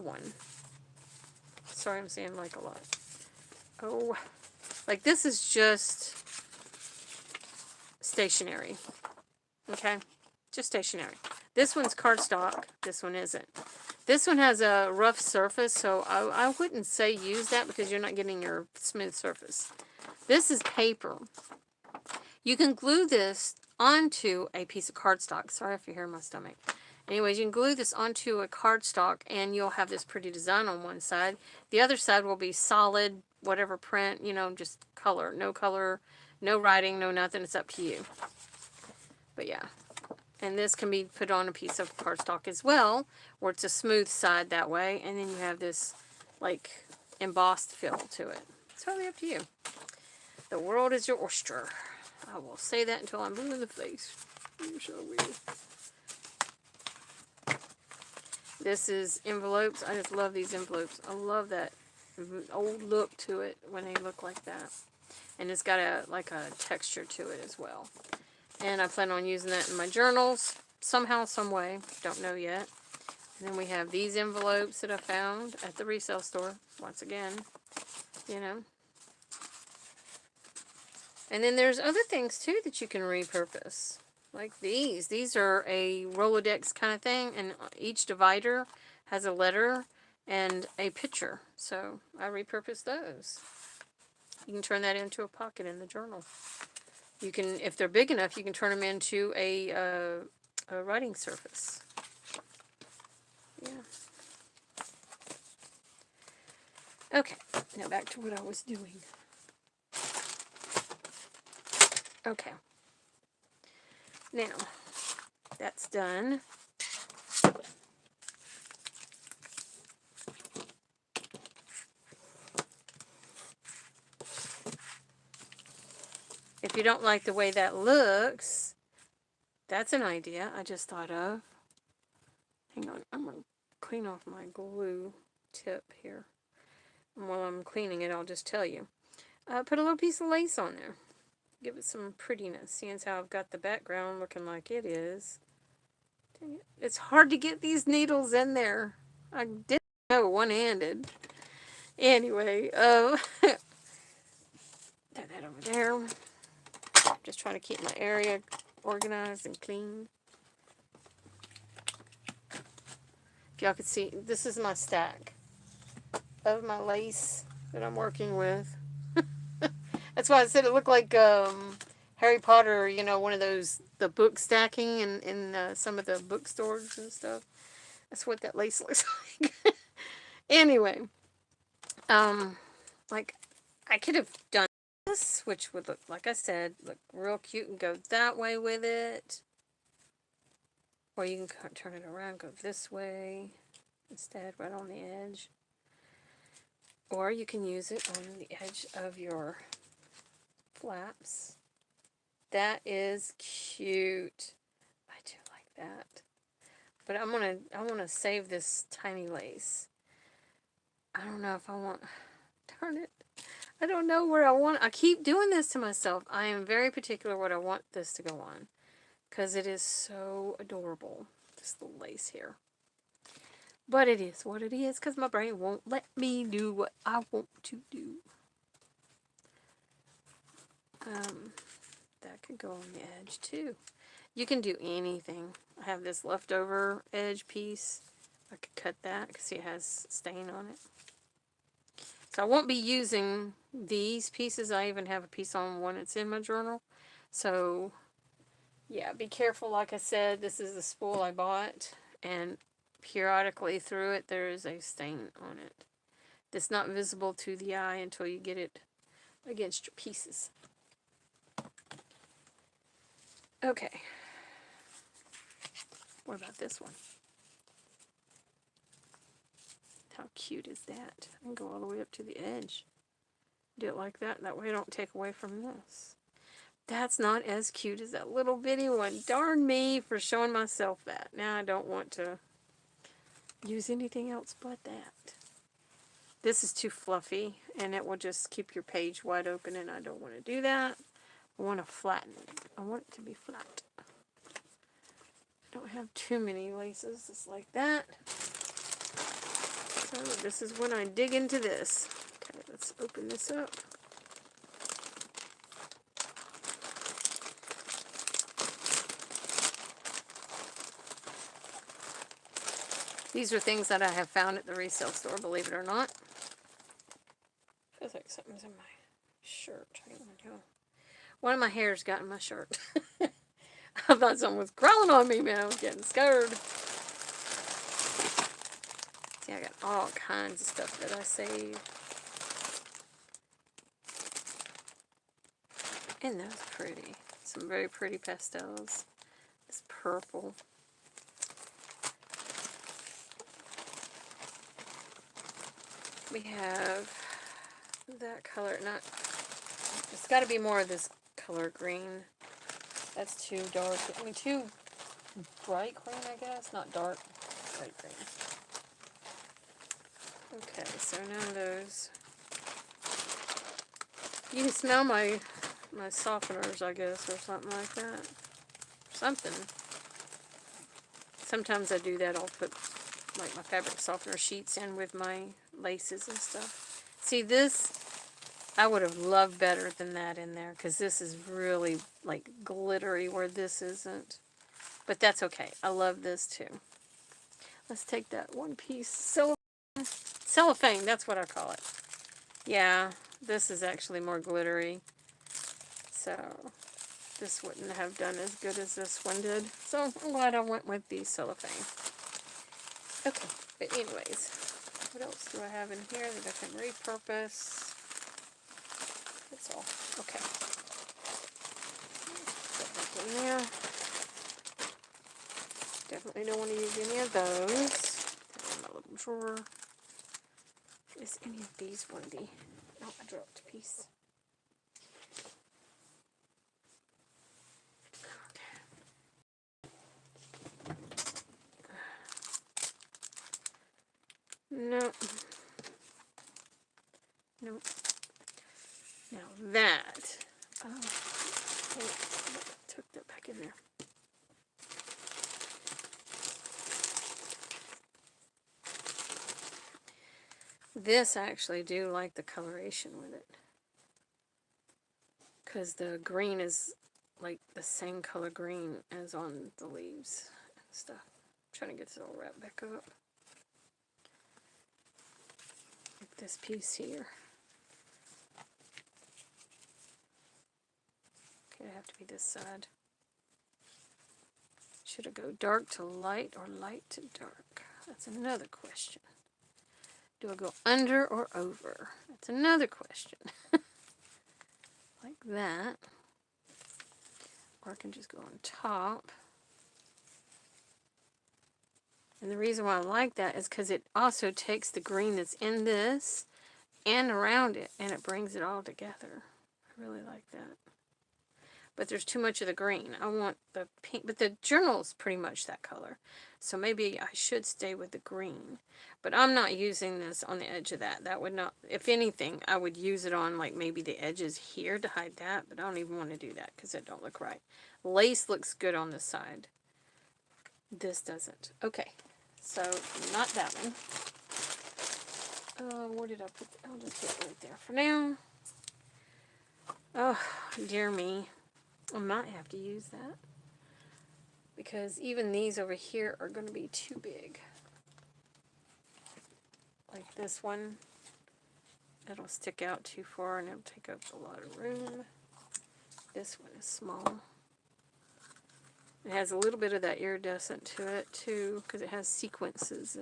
one. Sorry, I'm saying like a lot. Oh, like this is just stationery. Okay, just stationery. This one's cardstock. This one isn't. This one has a rough surface, so I wouldn't say use that because you're not getting your smooth surface. This is paper. You can glue this onto a piece of cardstock. Sorry if you hear my stomach. Anyways, you can glue this onto a cardstock and you'll have this pretty design on one side. The other side will be solid, whatever print, you know, just color. No writing, no nothing. It's up to you. But yeah. And this can be put on a piece of cardstock as well, where it's a smooth side that way. And then you have this, like, embossed feel to it. It's totally up to you. The world is your oyster. I will say that until I'm blue in the face. So weird. This is envelopes. I just love these envelopes. I love that old look to it when they look like that. And it's got a texture to it as well. And I plan on using that in my journals somehow, some way. Don't know yet. And then we have these envelopes that I found at the resale store. Once again, you know. And then there's other things too that you can repurpose. Like these. These are a Rolodex kind of thing. And each divider has a letter and a picture. So I repurpose those. You can turn that into a pocket in the journal. You can, if they're big enough, you can turn them into a writing surface. Yeah. Okay, now back to what I was doing. Okay. Now, that's done. If you don't like the way that looks, that's an idea I just thought of. Hang on, I'm going to clean off my glue tip here. And while I'm cleaning it, I'll just tell you. Put a little piece of lace on there. Give it some prettiness. Seeing as how I've got the background looking like it is. Dang it. It's hard to get these needles in there. I didn't know one-handed. Anyway, put that over there. Just trying to keep my area organized and clean. If y'all could see, this is my stack of my lace that I'm working with. That's why I said it looked like Harry Potter, you know, one of those, the book stacking in some of the bookstores and stuff. That's what that lace looks like. Anyway, like, I could have done this, which would look, like I said, look real cute and go that way with it. Or you can turn it around, go this way instead, right on the edge. Or you can use it on the edge of your flaps. That is cute. I do like that. But I want to save this tiny lace. I don't know if I want, darn it. I don't know where I want, I keep doing this to myself. I am very particular what I want this to go on. Because it is so adorable, this little lace here. But it is what it is, because my brain won't let me do what I want to do. That could go on the edge too. You can do anything. I have this leftover edge piece. I could cut that because it has stain on it. So I won't be using these pieces. I even have a piece on one that's in my journal. So yeah, be careful. Like I said, this is the spool I bought, and periodically through it there is a stain on it. That's not visible to the eye until you get it against your pieces. Okay. What about this one? How cute is that? I can go all the way up to the edge. Do it like that. That way I don't take away from this. That's not as cute as that little bitty one. Darn me for showing myself that. Now I don't want to use anything else but that. This is too fluffy, and it will just keep your page wide open, and I don't want to do that. I want to flatten it. I want it to be flat. I don't have too many laces just like that. So this is when I dig into this. Okay, let's open this up. These are things that I have found at the resale store, believe it or not. Feels like something's in my shirt. One of my hairs got in my shirt. I thought something was crawling on me, man. I was getting scared. See, I got all kinds of stuff that I saved. And those pretty. Some very pretty pastels. This purple. We have that color. Not. It's got to be more of this color green. That's too dark. I mean, too bright green, I guess. Not dark. Bright green. Okay, so now those. You can smell my softeners, I guess, or something like that. Something. Sometimes I do that. I'll put like my fabric softener sheets in with my laces and stuff. See, this I would have loved better than that in there, because this is really like glittery where this isn't. But that's okay. I love this too. Let's take that one piece. Cellophane, that's what I call it. Yeah, this is actually more glittery. So this wouldn't have done as good as this one did. So I'm glad I went with the cellophane. Okay, but anyways, what else do I have in here that I can repurpose? That's all. Okay. Put that in there. Definitely don't want to use any of those. Put it in my little drawer. Is any of these worthy? Oh, I dropped a piece. Nope. Nope. Now that. Oh, took that back in there. This I actually do like the coloration with it. Because the green is like the same color green as on the leaves and stuff. I'm trying to get this all wrapped back up. Like this piece here. Okay, I have to be this side. Should I go dark to light or light to dark? That's another question. Do I go under or over? That's another question. Like that. Or I can just go on top. And the reason why I like that is because it also takes the green that's in this and around it, and it brings it all together. I really like that. But there's too much of the green. I want the pink, but the journal is pretty much that color. So maybe I should stay with the green. But I'm not using this on the edge of that. That would not, if anything, I would use it on like maybe the edges here to hide that, but I don't even want to do that because it don't look right. Lace looks good on this side. This doesn't. Okay, so not that one. Where did I put it? I'll just put it right there for now. Oh, dear me. I might have to use that. Because even these over here are going to be too big. Like this one. It'll stick out too far and it'll take up a lot of room. This one is small. It has a little bit of that iridescent to it too, because it has sequences.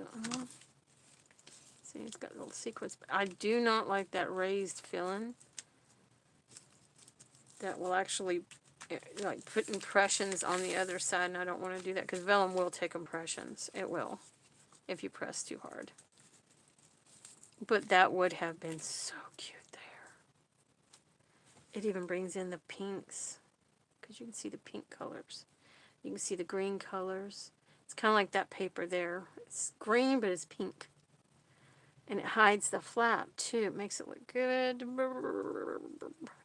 See, it's got a little sequence. But I do not like that raised filling. That will actually like put impressions on the other side, and I don't want to do that because vellum will take impressions. It will, if you press too hard. But that would have been so cute there. It even brings in the pinks, because you can see the pink colors. You can see the green colors. It's kind of like that paper there. It's green, but it's pink. And it hides the flap, too. It makes it look good.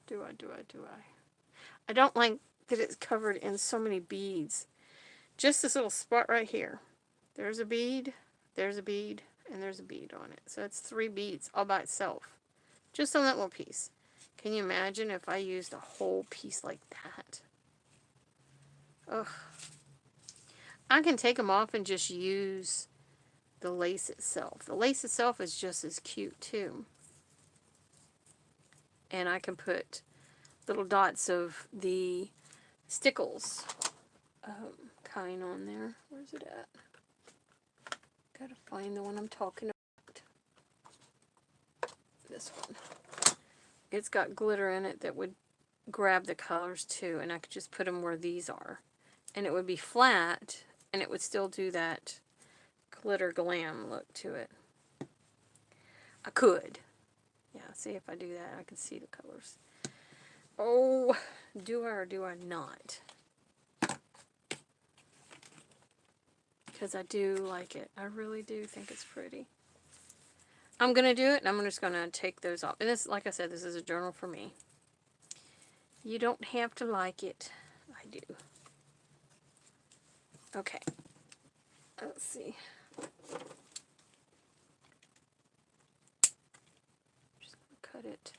Do I? I don't like that it's covered in so many beads. Just this little spot right here. There's a bead, and there's a bead on it. So it's 3 beads all by itself. Just on that little piece. Can you imagine if I used a whole piece like that? Ugh. I can take them off and just use the lace itself. The lace itself is just as cute too. And I can put little dots of the stickles kind on there. Where's it at? Gotta find the one I'm talking about. this one. It's got glitter in it that would grab the colors too, and I could just put them where these are. And it would be flat, and it would still do that glitter glam look to it. I could. Yeah, see if I do that, I can see the colors. Oh, do I or do I not? Because I do like it. I really do think it's pretty. I'm going to do it, and I'm just going to take those off. And this, like I said, this is a journal for me. You don't have to like it. I do. Okay. Let's see. Just going to cut it.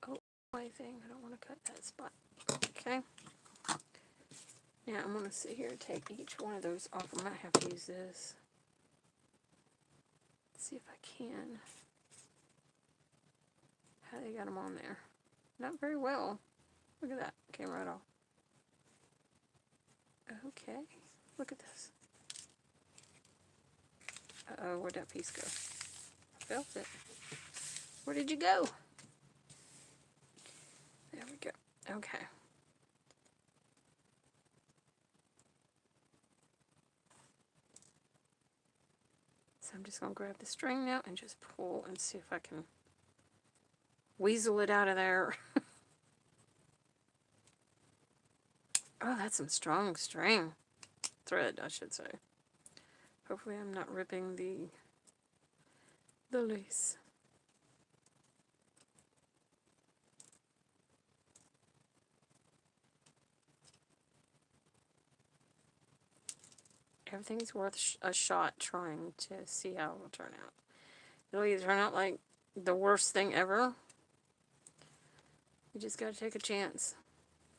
Oh, my thing. I don't want to cut that spot. Okay. Now I'm going to sit here and take each one of those off. I might have to use this. Let's see if I can. How they got them on there? Not very well. Look at that. Came right off. Okay. Look at this. Uh-oh, where'd that piece go? I felt it. Where did you go? There we go. Okay. So I'm just going to grab the string now and just pull and see if I can weasel it out of there. Oh, that's some strong string. Thread, I should say. Hopefully I'm not ripping the lace. Everything's worth a shot trying to see how it will turn out. It'll either turn out like the worst thing ever. You just gotta take a chance.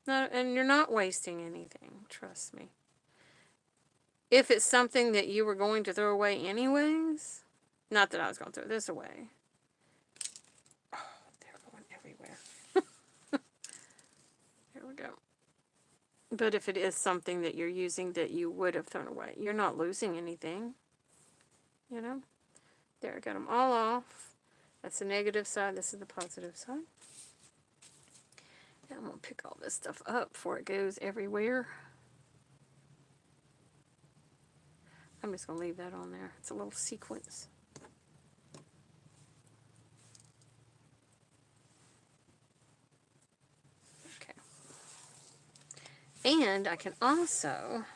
No, and you're not wasting anything, trust me. If it's something that you were going to throw away anyways, not that I was going to throw this away. Oh, they're going everywhere. There we go. But if it is something that you're using that you would have thrown away, you're not losing anything. You know? There, I got them all off. That's the negative side. This is the positive side. Now I'm going to pick all this stuff up before it goes everywhere. I'm just going to leave that on there. It's a little sequence. Okay. And I can also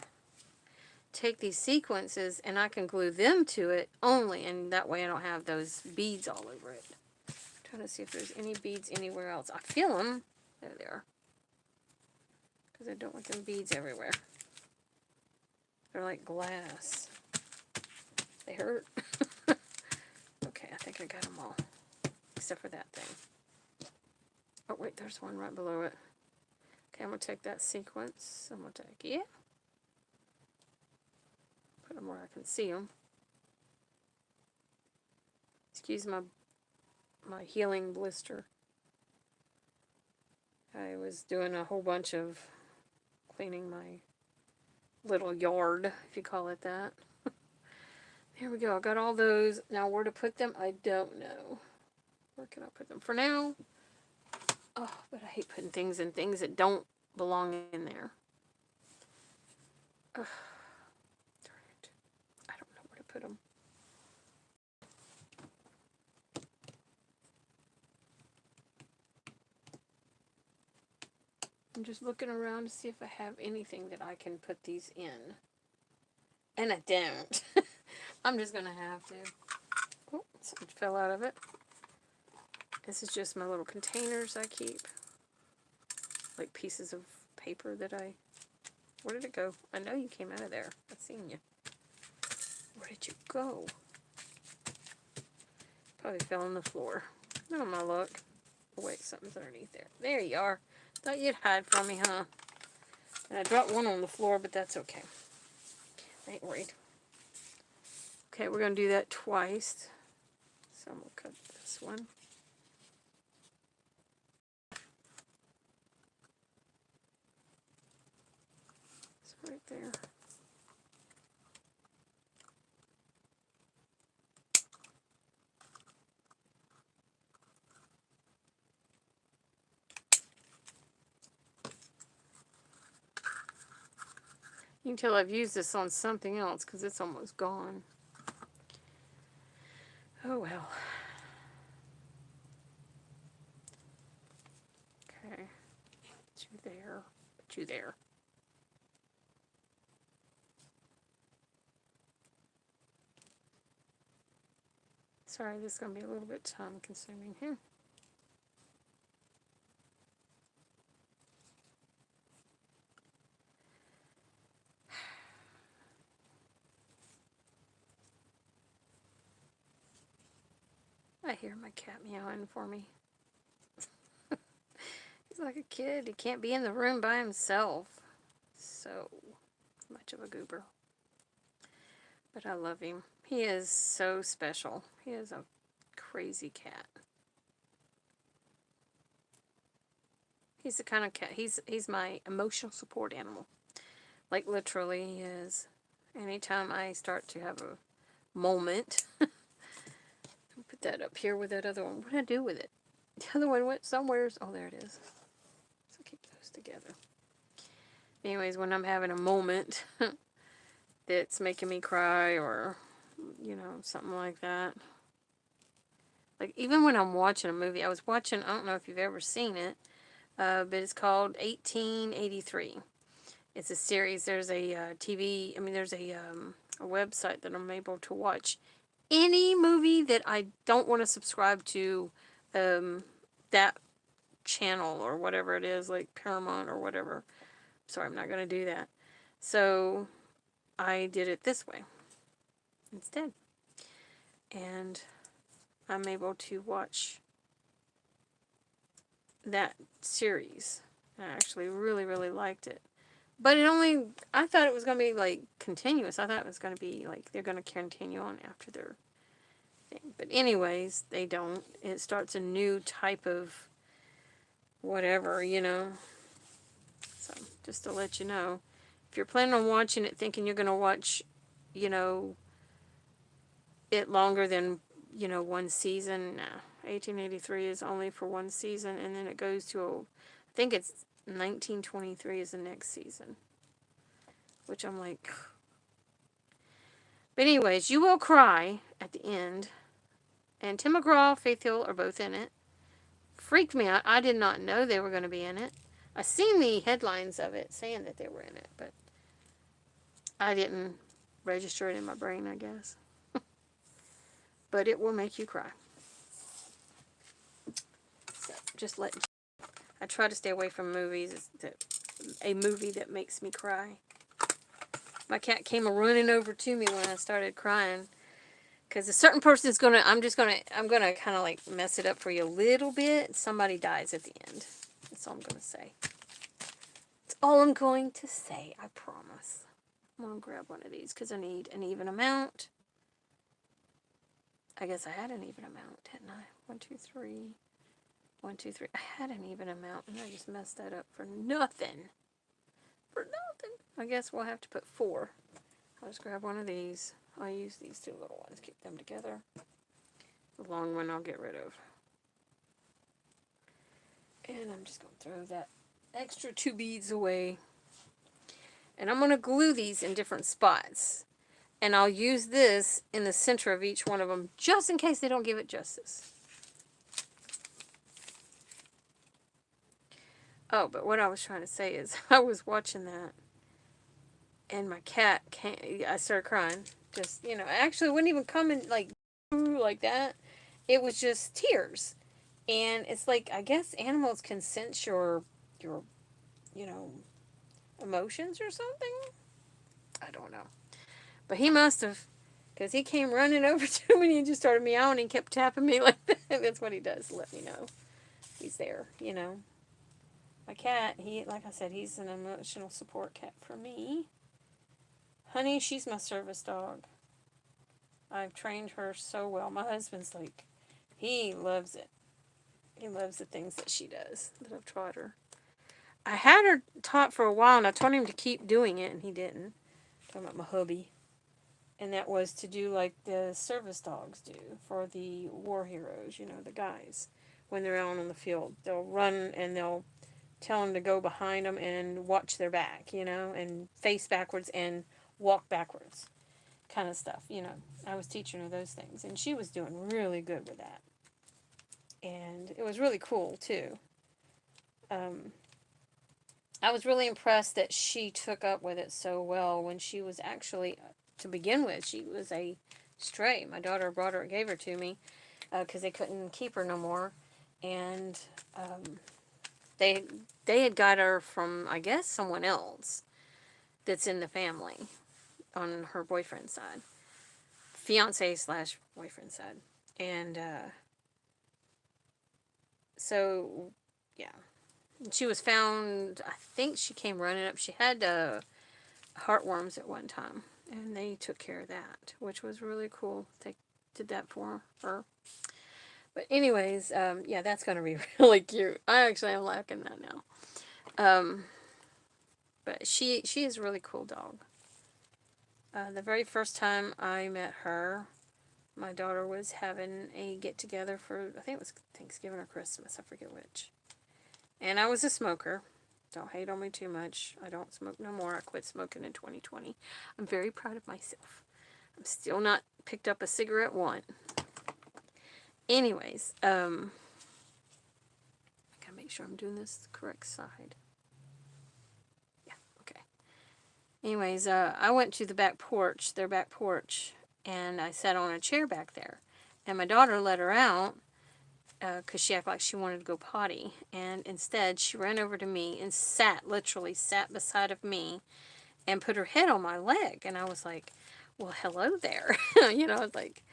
take these sequences and I can glue them to it only, and that way I don't have those beads all over it. I'm trying to see if there's any beads anywhere else. I feel them. There they are. Because I don't want them beads everywhere. They're like glass. They hurt. Okay, I think I got them all. Except for that thing. Oh, wait, there's one right below it. Okay, I'm going to take that sequence. I'm going to take it. Put them where I can see them. Excuse my healing blister. I was doing a whole bunch of cleaning my little yard, if you call it that. Here we go. I got all those. Now where to put them, I don't know. Where can I put them? For now, oh, but I hate putting things in things that don't belong in there. Ugh. Darn it. I don't know where to put them. I'm just looking around to see if I have anything that I can put these in. And I don't. I'm just going to have to. Oh, something fell out of it. This is just my little containers I keep. Like pieces of paper that I... Where did it go? I know you came out of there. I've seen you. Where did you go? Probably fell on the floor. Oh, my luck. Oh, wait, something's underneath there. There you are. Thought you'd hide from me, huh? And I dropped one on the floor, but that's okay. I ain't worried. Okay, we're going to do that twice. So I'm going to cut this one. It's right there. You can tell I've used this on something else because it's almost gone. Oh well. Okay. Put you there. Put you there. Sorry, this is going to be a little bit time consuming here. I hear my cat meowing for me. He's like a kid. He can't be in the room by himself. So much of a goober. But I love him. He is so special. He is a crazy cat. He's the kind of cat, he's my emotional support animal. Like literally he is. Anytime I start to have a moment, put that up here with that other one. What did I do with it? The other one went somewhere. Oh, there it is. So keep those together. Anyways, when I'm having a moment that's making me cry or, you know, something like that. Like, even when I'm watching a movie, I was watching, I don't know if you've ever seen it, but it's called 1883. It's a series. There's a there's a website that I'm able to watch any movie that I don't want to subscribe to that channel or whatever it is, like Paramount or whatever. Sorry, I'm not going to do that. So I did it this way instead. And I'm able to watch that series. I actually really, really liked it. But I thought it was going to be, like, continuous. I thought it was going to be, like, they're going to continue on after their thing. But anyways, they don't. It starts a new type of whatever, you know. So, just to let you know. If you're planning on watching it thinking you're going to watch, you know, it longer than, you know, one season, nah. 1883 is only for one season, and then it goes to, I think it's 1923 is the next season. Which I'm like... But anyways, you will cry at the end. And Tim McGraw, Faith Hill are both in it. Freaked me out. I did not know they were going to be in it. I seen the headlines of it saying that they were in it, but I didn't register it in my brain, I guess. But it will make you cry. So, just let... I try to stay away from movies. A movie that makes me cry. My cat came running over to me when I started crying. Because a certain person is going to... I'm going to kind of like mess it up for you a little bit. Somebody dies at the end. That's all I'm going to say. That's all I'm going to say. I promise. I'm going to grab one of these because I need an even amount. I guess I had an even amount, didn't I? 1, 2, 3... 1, 2, 3. I had an even amount, and I just messed that up for nothing. For nothing. I guess we'll have to put 4. I'll just grab one of these. I'll use these 2 little ones. Keep them together. The long one I'll get rid of. And I'm just going to throw that extra 2 beads away. And I'm going to glue these in different spots. And I'll use this in the center of each one of them, just in case they don't give it justice. Oh, but what I was trying to say is, I was watching that, and my cat came, I started crying. Just, you know, actually it wouldn't even come in, like that. It was just tears. And it's like, I guess animals can sense your, you know, emotions or something? I don't know. But he must have, because he came running over to me and just started meowing and kept tapping me like that. That's what he does to let me know he's there, you know. My cat, like I said, he's an emotional support cat for me. Honey, she's my service dog. I've trained her so well. My husband's like, he loves it. He loves the things that she does, that I've taught her. I had her taught for a while, and I told him to keep doing it, and he didn't. I'm talking about my hubby. And that was to do like the service dogs do for the war heroes, you know, the guys. When they're out on the field, they'll run and they'll tell them to go behind them and watch their back, you know, and face backwards and walk backwards kind of stuff, you know. I was teaching her those things, and she was doing really good with that. And it was really cool, too. I was really impressed that she took up with it so well when she was actually, to begin with, she was a stray. My daughter brought her, gave her to me, because they couldn't keep her no more. And they had got her from, I guess, someone else that's in the family on her boyfriend's side. Fiance slash boyfriend side. And so, yeah. She was found, I think she came running up. She had heartworms at one time. And they took care of that, which was really cool. They did that for her. But anyways, yeah, that's going to be really cute. I actually am liking that now. But she is a really cool dog. The very first time I met her, my daughter was having a get-together for, I think it was Thanksgiving or Christmas, I forget which. And I was a smoker. Don't hate on me too much. I don't smoke no more. I quit smoking in 2020. I'm very proud of myself. I'm still not picked up a cigarette one. Anyways, I gotta make sure I'm doing this the correct side. Yeah, okay. Anyways, I went to the back porch, their back porch, and I sat on a chair back there. And my daughter let her out because she acted like she wanted to go potty. And instead, she ran over to me and literally sat beside of me and put her head on my leg. And I was like, well, hello there. You know, like,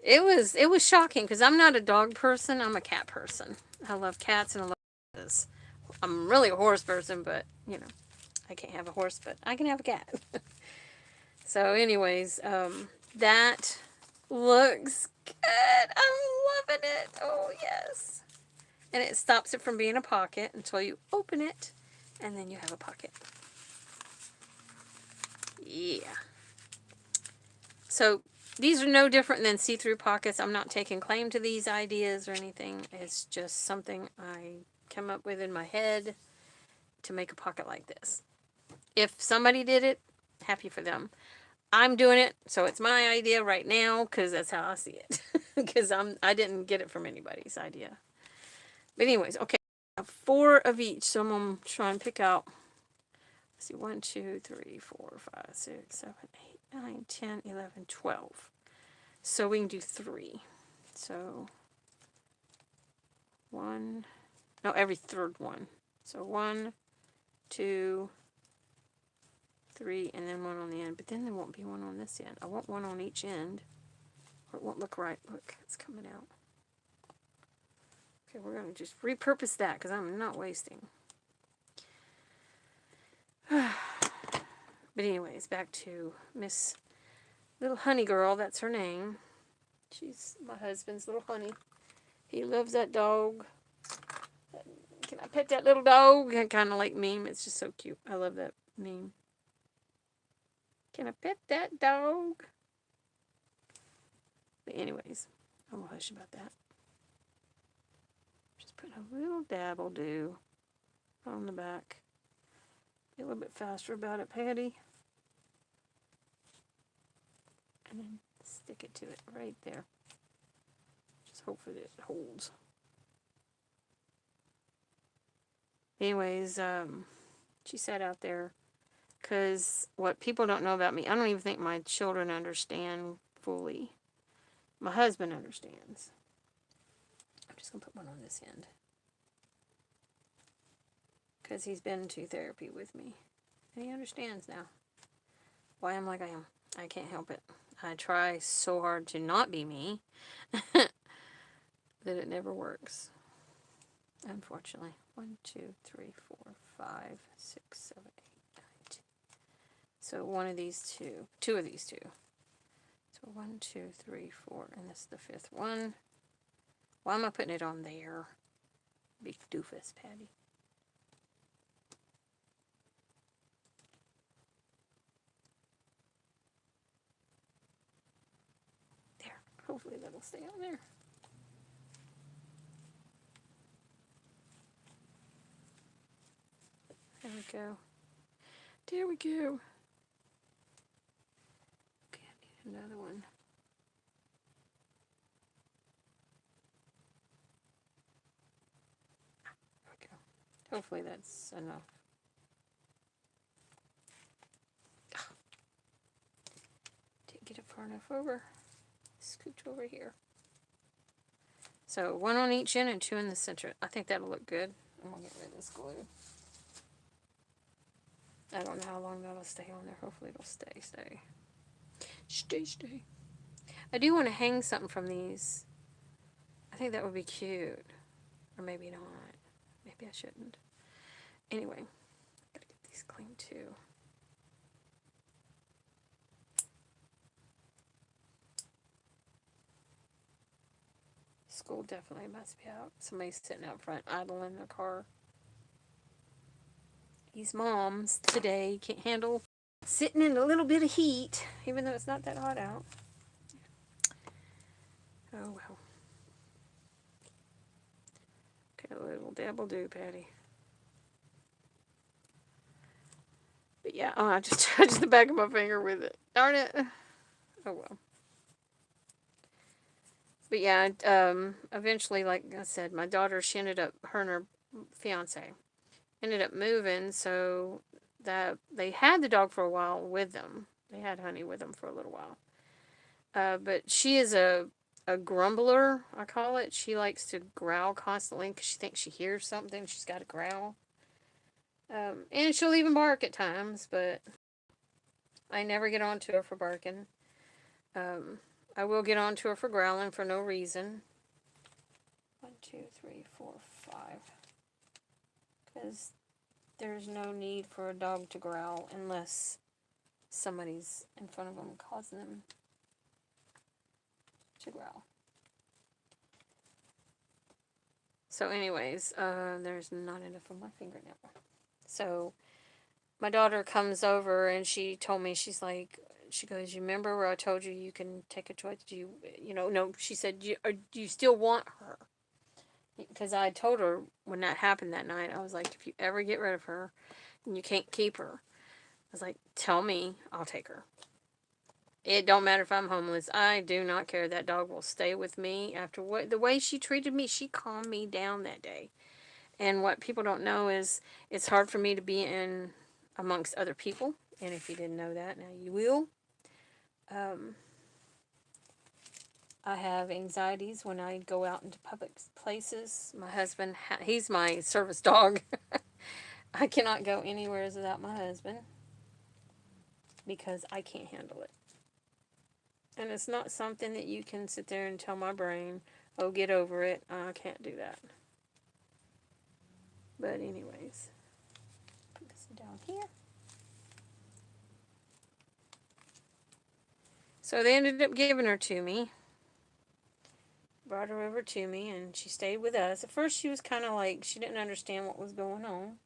it was shocking because I'm not a dog person. I'm a cat person. I love cats and I love horses. I'm really a horse person, but, you know, I can't have a horse, but I can have a cat. So anyways, that looks good. I'm loving it. Oh, yes. And it stops it from being a pocket until you open it, and then you have a pocket. Yeah. So these are no different than see-through pockets. I'm not taking claim to these ideas or anything. It's just something I came up with in my head to make a pocket like this. If somebody did it, happy for them. I'm doing it, so it's my idea right now because that's how I see it. Because I didn't get it from anybody's idea. But anyways, okay, I have 4 of each, so I'm gonna try and pick out. Let's see, 1, 2, 3, 4, 5, 6, 7, 8, 9, 10, 11, 12. So we can do 3. So 1, no, every third one. So 1, 2, 3, and then 1 on the end. But then there won't be 1 on this end. I want 1 on each end, or it won't look right. Look, it's coming out. Okay, we're going to just repurpose that because I'm not wasting. But anyways, back to Miss Little Honey Girl. That's her name. She's my husband's little honey. He loves that dog. Can I pet that little dog? Kind of like meme. It's just so cute. I love that meme. Can I pet that dog? But anyways, I'm going to hush about that. Just put a little dab will do on the back. Be a little bit faster about it, Patty. And then stick it to it right there. Just hopefully it holds. Anyways, she sat out there because what people don't know about me, I don't even think my children understand fully. My husband understands. I'm just going to put 1 on this end. Because he's been to therapy with me. And he understands now why I'm like I am. I can't help it. I try so hard to not be me that it never works. Unfortunately. 1, 2, 3, 4, 5, 6, 7, 8, 9, 10. So 1 of these 2. 2 of these 2. So 1, 2, 3, 4. And this is the 5th one. Why am I putting it on there? Big doofus, Patty. There. Hopefully that'll stay on there. go. There we go. Okay, I need another one. There we go. Hopefully that's enough. Didn't get it far enough over. Scooch over here. So 1 on each end and 2 in the center. I think that'll look good. I'm going to get rid of this glue. I don't know how long that'll stay on there. Hopefully it'll stay. Stay. I do want to hang something from these. I think that would be cute. Or maybe not. Maybe I shouldn't. Anyway, gotta get these clean too. School definitely must be out. Somebody's sitting out front idling their car. These moms today can't handle sitting in a little bit of heat, even though it's not that hot out. Oh well. Okay, a little dabble do, Patty. But yeah, oh, I just touched the back of my finger with it. Darn it. Oh well. But yeah, eventually, like I said, my daughter, she ended up, her and her fiance ended up moving, so that they had the dog for a while with them. They had Honey with them for a little while. But she is a grumbler, I call it. She likes to growl constantly because she thinks she hears something. She's got to growl. And she'll even bark at times, but I never get on to her for barking. I will get on to her for growling for no reason. 1, 2, 3, 4, 5. Because there's no need for a dog to growl unless somebody's in front of them causing them to growl. So anyways, there's not enough on my fingernail. So my daughter comes over and she told me, she's like, she goes, you remember where I told you you can take a choice? Do you know, no, she said, do you still want her? Because I told her when that happened that night, I was like, if you ever get rid of her and you can't keep her, I was like, tell me, I'll take her. It don't matter if I'm homeless. I do not care. That dog will stay with me. After the way she treated me, she calmed me down that day. And what people don't know is it's hard for me to be in amongst other people. And if you didn't know that, now you will. I have anxieties when I go out into public places. My husband, he's my service dog. I cannot go anywhere without my husband because I can't handle it. And it's not something that you can sit there and tell my brain, oh, get over it. I can't do that. But anyways, put this down here. So they ended up giving her to me. Brought her over to me, and she stayed with us. At first, she was kind of like, she didn't understand what was going on.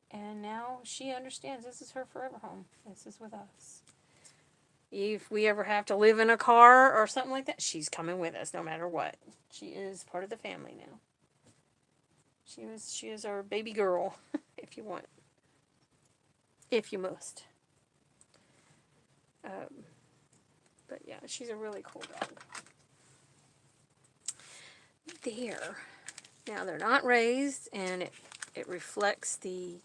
And now she understands this is her forever home. This is with us. If we ever have to live in a car or something like that, she's coming with us no matter what. She is part of the family now. She is our baby girl, if you want. If you must. But yeah, she's a really cool dog. There. Now they're not raised, and it reflects the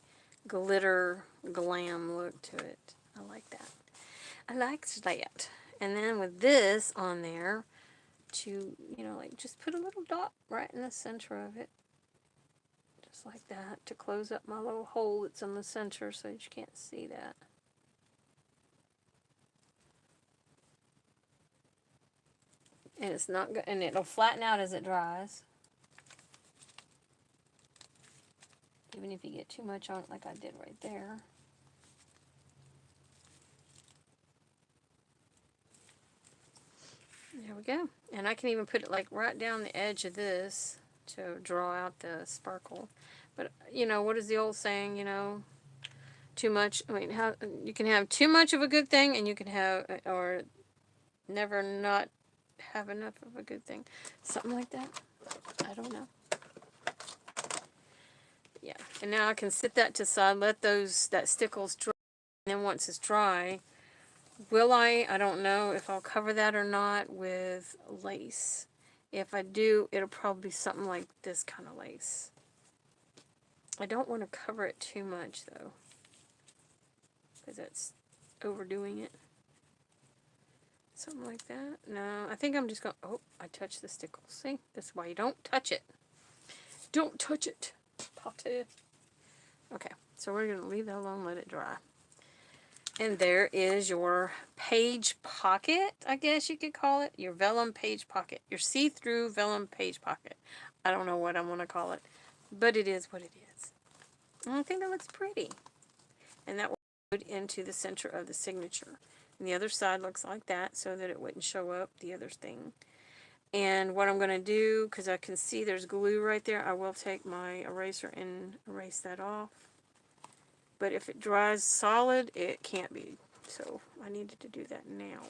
glitter glam look to it. I like that. I liked that. And then with this on there, to, you know, like just put a little dot right in the center of it. Just like that, to close up my little hole that's in the center so that you can't see that. And it's not good, and it'll flatten out as it dries. Even if you get too much on it like I did right there. There we go. And I can even put it like right down the edge of this to draw out the sparkle. But, you know, what is the old saying, you know? Too much, I mean, how you can have too much of a good thing, and you can have, or never not have enough of a good thing. Something like that. I don't know. Yeah, and now I can sit that to side, let that stickles dry, and then once it's dry, I don't know if I'll cover that or not with lace. If I do, it'll probably be something like this kind of lace. I don't want to cover it too much though, because that's overdoing it. Something like that. No, I think I'm just going, oh, I touched the stickles. See, that's why you don't touch it. Don't touch it. Potter. Okay, so we're going to leave that alone, let it dry. And there is your page pocket, I guess you could call it. Your vellum page pocket. Your see-through vellum page pocket. I don't know what I want to call it, but it is what it is. And I think that looks pretty. And that will go into the center of the signature. And the other side looks like that so that it wouldn't show up the other thing. And what I'm going to do, because I can see there's glue right there, I will take my eraser and erase that off. But if it dries solid, it can't be. So I needed to do that now.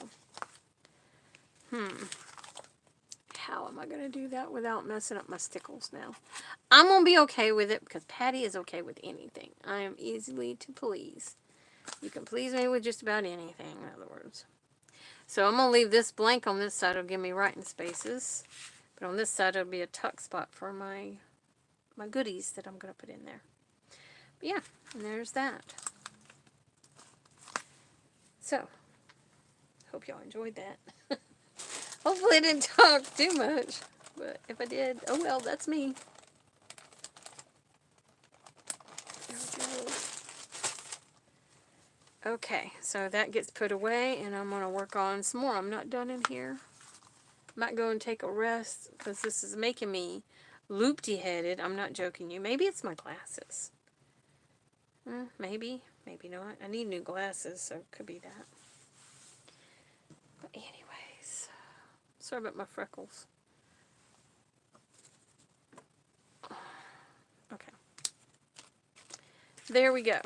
How am I going to do that without messing up my stickles now? I'm going to be okay with it because Patty is okay with anything. I am easily to please. You can please me with just about anything, in other words. So I'm going to leave this blank on this side. It'll give me writing spaces. But on this side, it'll be a tuck spot for my goodies that I'm going to put in there. But yeah, and there's that. So, hope y'all enjoyed that. Hopefully I didn't talk too much. But if I did, oh well, that's me. There we go. Okay, so that gets put away, and I'm going to work on some more. I'm not done in here. I might go and take a rest, because this is making me loopty-headed. I'm not joking you. Maybe it's my glasses. Maybe. Maybe not. I need new glasses, so it could be that. But anyways, sorry about my freckles. Okay. There we go.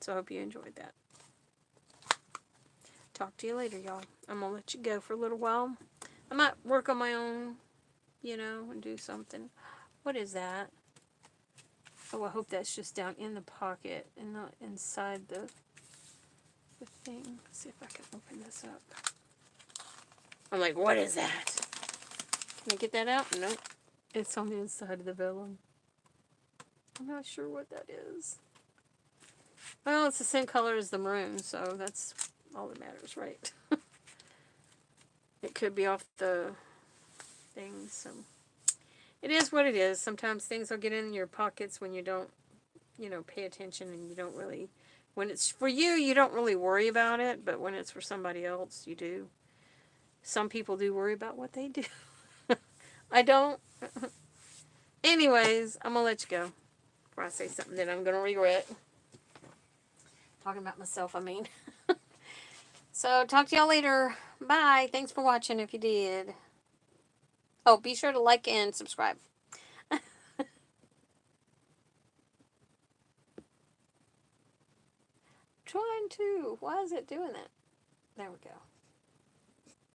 So I hope you enjoyed that. Talk to you later, y'all. I'm going to let you go for a little while. I might work on my own, and do something. What is that? Oh, I hope that's just down in the pocket and not inside the thing. Let's see if I can open this up. I'm like, what is that? Can I get that out? Nope. It's on the inside of the vellum. I'm not sure what that is. Well, it's the same color as the maroon, so that's all that matters, right? It could be off the thing, so it is what it is. Sometimes things will get in your pockets when you don't, pay attention, and you don't really, when it's for you, you don't really worry about it, but when it's for somebody else, you do. Some people do worry about what they do. I don't. Anyways, I'm going to let you go before I say something that I'm going to regret. Talking about myself, I mean. So, talk to y'all later. Bye. Thanks for watching if you did. Oh, be sure to like and subscribe. Trying to. Why is it doing that? There we go.